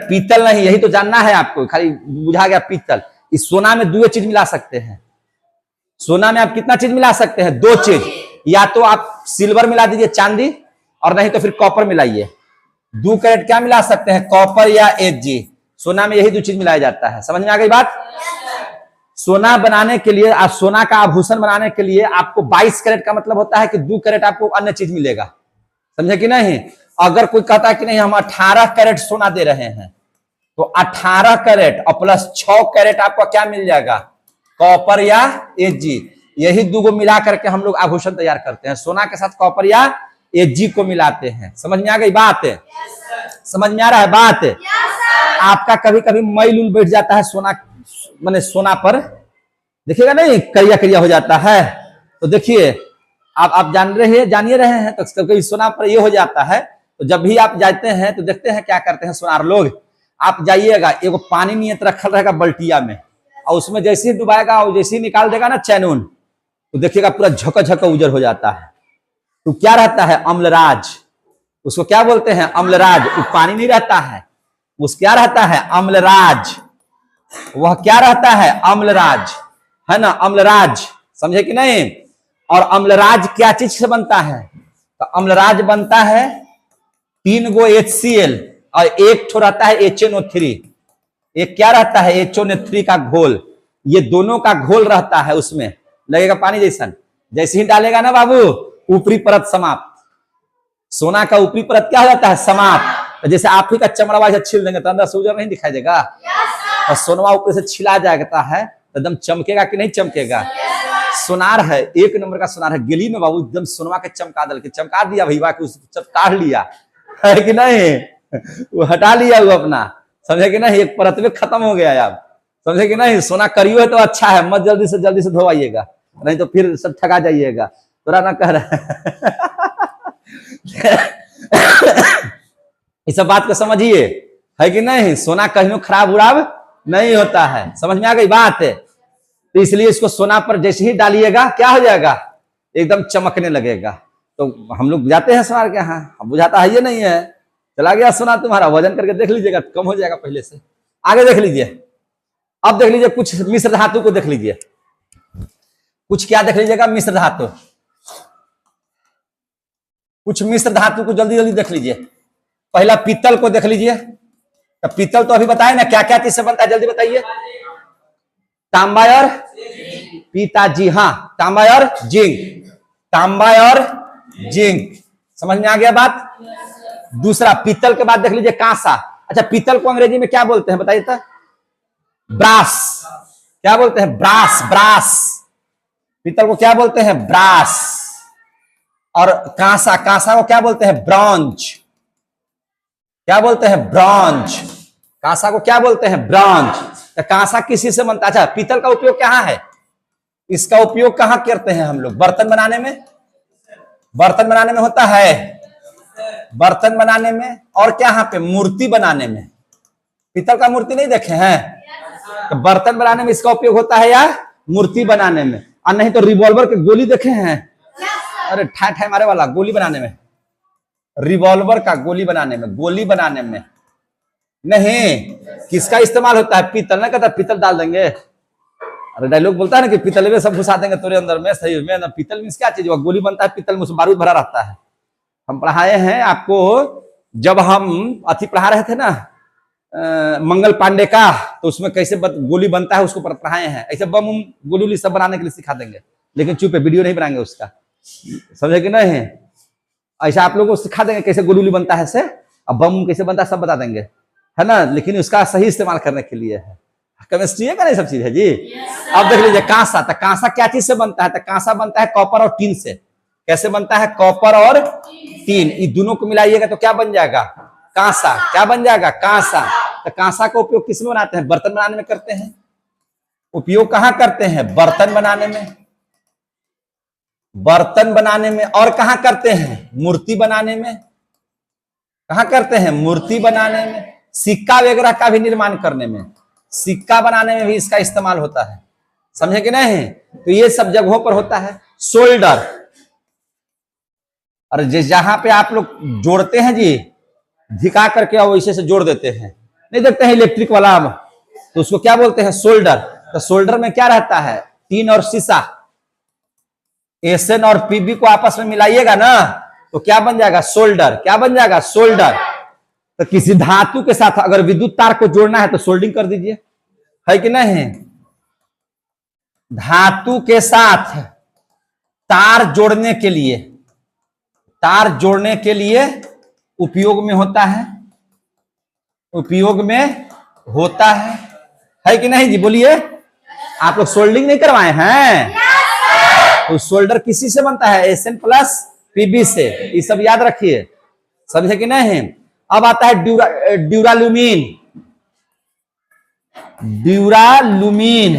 पीतल नहीं। यही तो जानना है आपको, खाली बुझा गया पीतल। इस सोना में 2 चीज मिला सकते हैं। सोना में आप कितना चीज मिला सकते हैं? 2 चीज। या तो आप सिल्वर मिला दीजिए, चांदी, और नहीं तो फिर कॉपर मिलाइए। 2 कैरेट क्या मिला सकते हैं? कॉपर या Hg। सोना में यही 2 चीज मिलाया जाता है। समझ में आ गई बात? सोना बनाने के लिए, सोना का आभूषण बनाने के लिए आपको 22 कैरेट का मतलब होता है कि 2 कैरेट आपको अन्य चीज मिलेगा। समझे कि नहीं? अगर कोई कहता है कि नहीं हम 18 कैरेट सोना दे रहे हैं तो 18 कैरेट और प्लस 6 कैरेट आपको क्या मिल जाएगा? कॉपर या Hg। यही 2 को मिला करके हम लोग आभूषण तैयार करते हैं। सोना के साथ कॉपर या Hg को मिलाते हैं। समझ में आ गई बात? समझ में आ रहा है बात? आपका कभी कभी मैल उल बैठ जाता है सोना माने सोना पर, देखिएगा नहीं करिया करिया हो जाता है। तो देखिए आप जानिए रहे हैं तो कभी सोना पर ये हो जाता है। तो जब भी आप जाते हैं तो देखते हैं क्या करते हैं सोनार लोग, आप जाइएगा एगो पानी नियत रखल रहेगा बल्टिया में, और उसमें जैसे ही डुबाएगा और जैसे ही निकाल देगा ना चैनून, तो देखिएगा पूरा झक झक उजर हो जाता है। तो क्या रहता है? अम्लराज। उसको क्या बोलते हैं? अम्लराज। वो पानी नहीं रहता है, उस क्या रहता है? अम्लराज। वह क्या रहता है? अम्लराज, है ना, अम्लराज। समझे कि नहीं? और अम्लराज क्या चीज से बनता है? तो अम्लराज बनता है 3 गो HCl और एक ठो रहता है HNO3। एक क्या रहता है? HNO3 का घोल। ये दोनों का घोल रहता है, उसमें लगेगा पानी जैसा। जैसे ही डालेगा ना बाबू, ऊपरी परत समाप्त। सोना का ऊपरी परत क्या हो जाता है? समाप्त। तो जैसे आप ही का चमड़ा वाला छील देंगे तो अंदर से उजर नहीं दिखाई देगा, और सोनवा ऊपर से छिला जाता है तो एकदम चमकेगा कि नहीं चमकेगा? सोनार है, एक नंबर का सोनार है। गिली में बाबू एकदम सोनवा के चमका दल के चमका दिया भैया कि उसको काट लिया है कि नहीं, वो हटा लिया वो अपना। समझे कि नहीं? एक परत में खत्म हो गया। आप समझे कि नहीं? सोना करियो है तो अच्छा है, मत जल्दी से धोवाइएगा, नहीं तो फिर सब ठगा जाइएगा। तोरा ना कह रहा इस सब बात को समझिए, है कि नहीं? सोना कहीं खराब उराब नहीं होता है। समझ में आ गई बात? तो इसलिए इसको सोना पर जैसे ही डालिएगा क्या हो जाएगा? एकदम चमकने लगेगा। तो हम लोग जाते हैं सोनार के यहाँ, अब बुझाता है ये नहीं है, चला गया सोना तुम्हारा। वजन करके देख लीजिएगा, कम हो जाएगा पहले से। आगे देख लीजिए, अब देख लीजिए कुछ मिश्र धातु को देख लीजिए। कुछ क्या देख लीजिएगा? मिश्र धातु। कुछ मिश्र धातु को जल्दी जल्दी देख लीजिए। पहला पीतल को देख लीजिए। तो पीतल तो अभी बताए ना क्या क्या चीज से बनता है, जल्दी बताइए। तांबा और पीता, जी हाँ, तांबा और जिंक। तांबा और जिंक, समझ में आ गया बात? दूसरा पीतल के बाद देख लीजिए कांसा। अच्छा, पीतल को अंग्रेजी में क्या बोलते हैं बताइए तो? ब्रास। क्या बोलते हैं? ब्रास। ब्रास। पीतल को क्या बोलते हैं? ब्रास। और कांसा, कांसा को क्या बोलते हैं? ब्रॉन्ज। क्या बोलते हैं? ब्रॉन्ज। कांसा को क्या बोलते हैं? ब्रॉन्ज। तो कांसा किसी से बनता है? अच्छा, पीतल का उपयोग कहाँ है? इसका उपयोग कहाँ करते हैं हम लोग? बर्तन बनाने में। बर्तन बनाने में होता है, बर्तन बनाने में। और क्या यहाँ पे? मूर्ति बनाने में। पीतल का मूर्ति नहीं देखे हैं? तो बर्तन बनाने में इसका उपयोग होता है, या मूर्ति बनाने में। और नहीं तो रिवॉल्वर के गोली देखे हैं? अरे ठाई ठाई मारे वाला गोली बनाने में, रिवॉल्वर का गोली बनाने में, गोली बनाने में नहीं। किसका इस्तेमाल होता है? पीतल। ना कहता पीतल डाल देंगे, अरे डायलॉग बोलता है ना कि पीतल में सब घुसा देंगे तेरे अंदर में। सही में ना, पीतल में क्या चीज? गोली बनता है पीतल में, उसमें बारूद भरा रहता है। हम पढ़ाए हैं आपको, जब हम अति पढ़ा रहे थे ना मंगल पांडे का, तो उसमें कैसे गोली बनता है उसको पढ़ाए हैं। ऐसे बम गोली सब बनाने के लिए सिखा देंगे, लेकिन चुप है, वीडियो नहीं बनाएंगे उसका। समझे कि नहीं? ऐसा आप लोगों को सिखा देंगे कैसे गोली बनता है से, अब बम कैसे बनता है सब बता देंगे, है ना। लेकिन उसका सही इस्तेमाल करने के लिए है। केमिस्ट्री है का नहीं, सब चीज है जी। अब देख लीजिए कांसा। तो कांसा क्या चीज से बनता है? तो कांसा बनता है कॉपर और टीन से। कैसे बनता है? कॉपर और टीन, ये दोनों को मिलाइएगा तो क्या बन जाएगा? कांसा। क्या बन जाएगा? कांसा। तो कांसा का उपयोग किस में बनाते हैं? बर्तन बनाने में करते हैं। उपयोग कहाँ करते हैं? बर्तन बनाने में। बर्तन बनाने में। और कहाँ करते हैं? मूर्ति बनाने में। कहाँ करते हैं? मूर्ति बनाने में। सिक्का वगैरह का भी निर्माण करने में, सिक्का बनाने में भी इसका इस्तेमाल होता है। समझे कि नहीं? तो ये सब जगहों पर होता है। शोल्डर, और जहां पे आप लोग जोड़ते हैं जी, धिका करके और वैसे से जोड़ देते हैं, नहीं देखते हैं इलेक्ट्रिक वाला, तो उसको क्या बोलते हैं? शोल्डर। तो शोल्डर में क्या रहता है? टीन और शीशा। एसएन और पीबी को आपस में मिलाइएगा ना तो क्या बन जाएगा? शोल्डर। क्या बन जाएगा? शोल्डर। तो किसी धातु के साथ अगर विद्युत तार को जोड़ना है तो सोल्डिंग कर दीजिए, है कि नहीं? धातु के साथ तार जोड़ने के लिए, तार जोड़ने के लिए उपयोग में होता है, उपयोग में होता है कि नहीं जी? बोलिए। आप लोग सोल्डिंग नहीं करवाए हैं? तो सोल्डर किसी से बनता है? एसएन प्लस पीबी से। ये सब याद रखिए, समझे कि नहीं? अब आता है ड्यूरालुमीन। ड्यूरालुमीन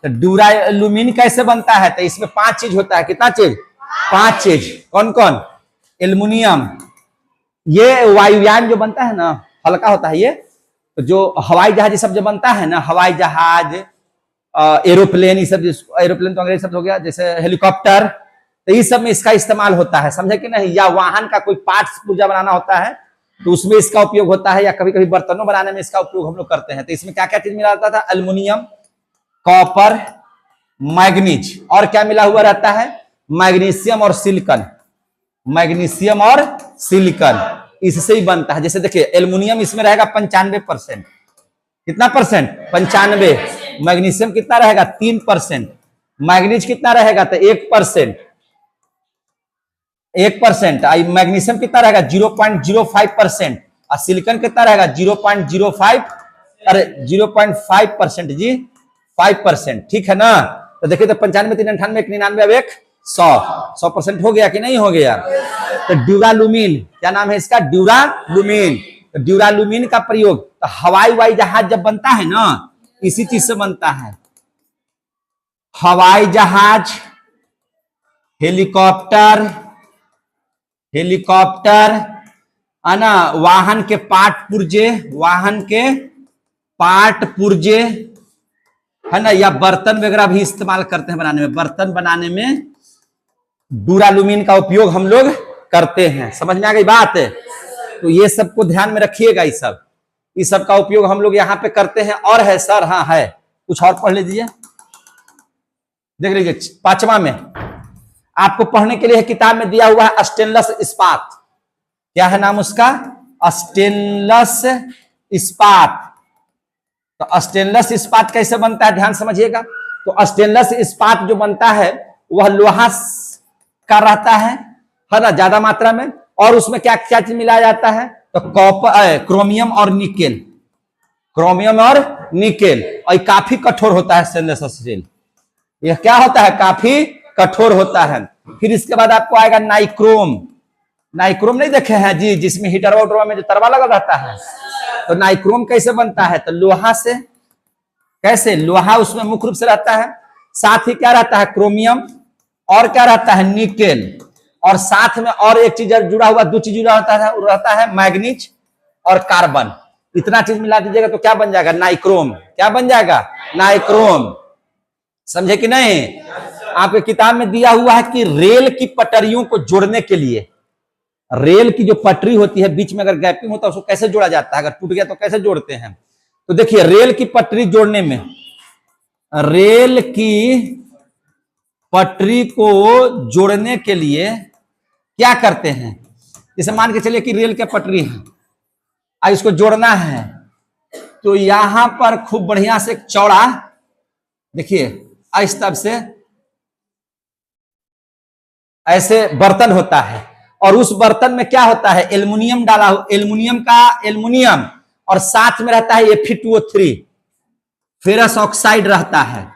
तो ड्यूरालुमीन कैसे बनता है? तो इसमें 5 चीज होता है। कितना चीज? 5 चीज। कौन कौन? एल्युमिनियम, ये वायुयान जो बनता है ना, हल्का होता है ये। तो जो हवाई जहाज सब जो बनता है ना, हवाई जहाज, एरोप्लेन, ये सब, एरोप्लेन तो अंग्रेजी शब्द हो गया, जैसे हेलीकॉप्टर, तो इस सब में इसका इस्तेमाल होता है, समझे कि नहीं? या वाहन का कोई पार्ट्स पुर्जा बनाना होता है तो उसमें इसका उपयोग होता है, या कभी कभी बर्तनों बनाने में इसका उपयोग हम लोग करते हैं। तो इसमें क्या क्या चीज मिला रहता था? एल्युमिनियम, कॉपर, मैग्नीज, और क्या मिला हुआ रहता है? मैग्नीशियम और सिलिकॉन। मैग्नीशियम और सिलिकॉन इससे ही बनता है। जैसे देखिए एल्युमिनियम इसमें रहेगा 95%। कितना परसेंट? 95। मैग्नीशियम कितना रहेगा? 3%। मैग्नीज कितना रहेगा? तो 1%। 1%। मैग्नीशियम कितना रहेगा? 0.05%। और सिलिकॉन कितना रहेगा? 0.05, अरे 0.5% जी, 5%। ठीक है ना? तो देखिए, तो 95, 3, 98, 99, अब 100% हो गया कि नहीं हो गया? तो ड्यूरालुमीन, क्या नाम है इसका? ड्यूरालुमीन। तो ड्यूरालुमीन का प्रयोग तो हवाई जहाज जब बनता है ना, इसी चीज से बनता है। हवाई जहाज, हेलीकॉप्टर, है ना, वाहन के पार्ट पुर्जे, है ना, या बर्तन वगैरह भी इस्तेमाल करते हैं बनाने में। बर्तन बनाने में ड्यूरालुमीन का उपयोग हम लोग करते हैं। समझ में आ गई बात? तो ये सबको ध्यान में रखिएगा। इस सब का उपयोग हम लोग यहाँ पे करते हैं। और है सर? हाँ है। कुछ और पढ़ लीजिए, देख लीजिए। 5वां में आपको पढ़ने के लिए किताब में दिया हुआ है स्टेनलेस इस्पात। क्या है नाम उसका? स्टेनलेस इस्पात। तो स्टेनलेस इस्पात कैसे बनता है, ध्यान समझिएगा। तो स्टेनलेस इस्पात जो बनता है वह लोहा का रहता है ना, ज्यादा मात्रा में। और उसमें क्या क्या चीज मिलाया जाता है? तो कॉपर, क्रोमियम और निकेल। क्रोमियम और निकेल। और काफी कठोर होता है स्टेनलेस स्टील। यह क्या होता है? काफी कठोर होता है। फिर इसके बाद आपको आएगा नाइक्रोम। नाइक्रोम नहीं देखे हैं जी, जिसमें हीटर वोटर में जो तरवा लगा रहता है। तो नाइक्रोम कैसे बनता है? तो लोहा से। कैसे? लोहा उसमें मुख्य रूप से रहता है। साथ ही क्या रहता है? क्रोमियम। और क्या रहता है? निकेल। और साथ में और एक चीज जुड़ा हुआ, 2 चीज जुड़ा होता है, वो रहता है मैग्नीज और कार्बन। इतना चीज मिला दीजिएगा तो क्या बन जाएगा? नाइक्रोम। क्या बन जाएगा? नाइक्रोम। समझे कि नहीं? आपके किताब में दिया हुआ है कि रेल की पटरियों को जोड़ने के लिए, रेल की जो पटरी होती है, बीच में अगर गैपिंग होता है उसको कैसे जोड़ा जाता है? अगर टूट गया तो कैसे जोड़ते हैं? तो देखिए, रेल की पटरी जोड़ने में, रेल की पटरी को जोड़ने के लिए क्या करते हैं? जैसे मान के चलिए कि रेल की पटरी है, आज इसको जोड़ना है, तो यहां पर खूब बढ़िया से चौड़ा, देखिए इस तरह से ऐसे बर्तन होता है। और उस बर्तन में क्या होता है? एल्युमिनियम डाला, एल्युमिनियम, और साथ में रहता है Fe2O3, फेरस ऑक्साइड रहता है।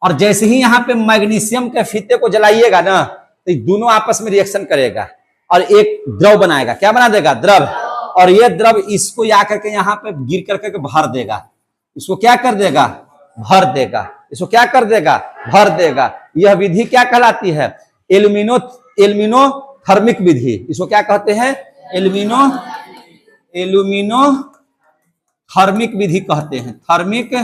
और जैसे ही यहां पे मैग्नीशियम के फीते को जलाइएगा ना, तो दोनों आपस में रिएक्शन करेगा और एक द्रव बनाएगा। क्या बना देगा? द्रव। और ये द्रव इसको या करके यहाँ पे गिर करके भर देगा। इसको क्या कर देगा? भर देगा। इसको क्या कर देगा? भर देगा। यह विधि क्या कहलाती है? एल्यूमिनोथर्मिक विधि। इसको क्या कहते हैं? एल्यूमिनोथर्मिक विधि कहते हैं। थर्मिक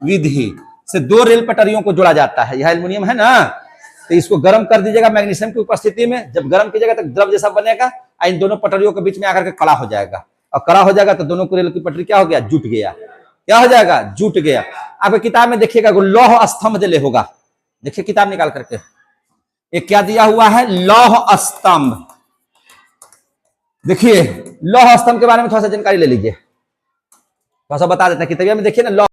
विधि से 2 रेल पटरियों को जोड़ा जाता है। यह एल्युमिनियम है ना, तो इसको गर्म कर दीजिएगा मैग्नीशियम की उपस्थिति में। जब गर्म कीजिएगा तो द्रव जैसा बनेगा, इन दोनों पटरियों के बीच में आकर के कड़ा हो जाएगा। और कड़ा हो जाएगा तो दोनों को रेल की पटरी क्या हो गया? जुट गया। क्या हो जाएगा? जुट गया। आपके किताब में देखिएगा लौह स्तंभ दिले होगा, देखिए किताब निकाल करके, एक क्या दिया हुआ है? लौह स्तंभ। देखिए लौह स्तंभ के बारे में थोड़ा सा जानकारी ले लीजिए, थोड़ा सा बता देते हैं। किताब में देखिए ना, लौह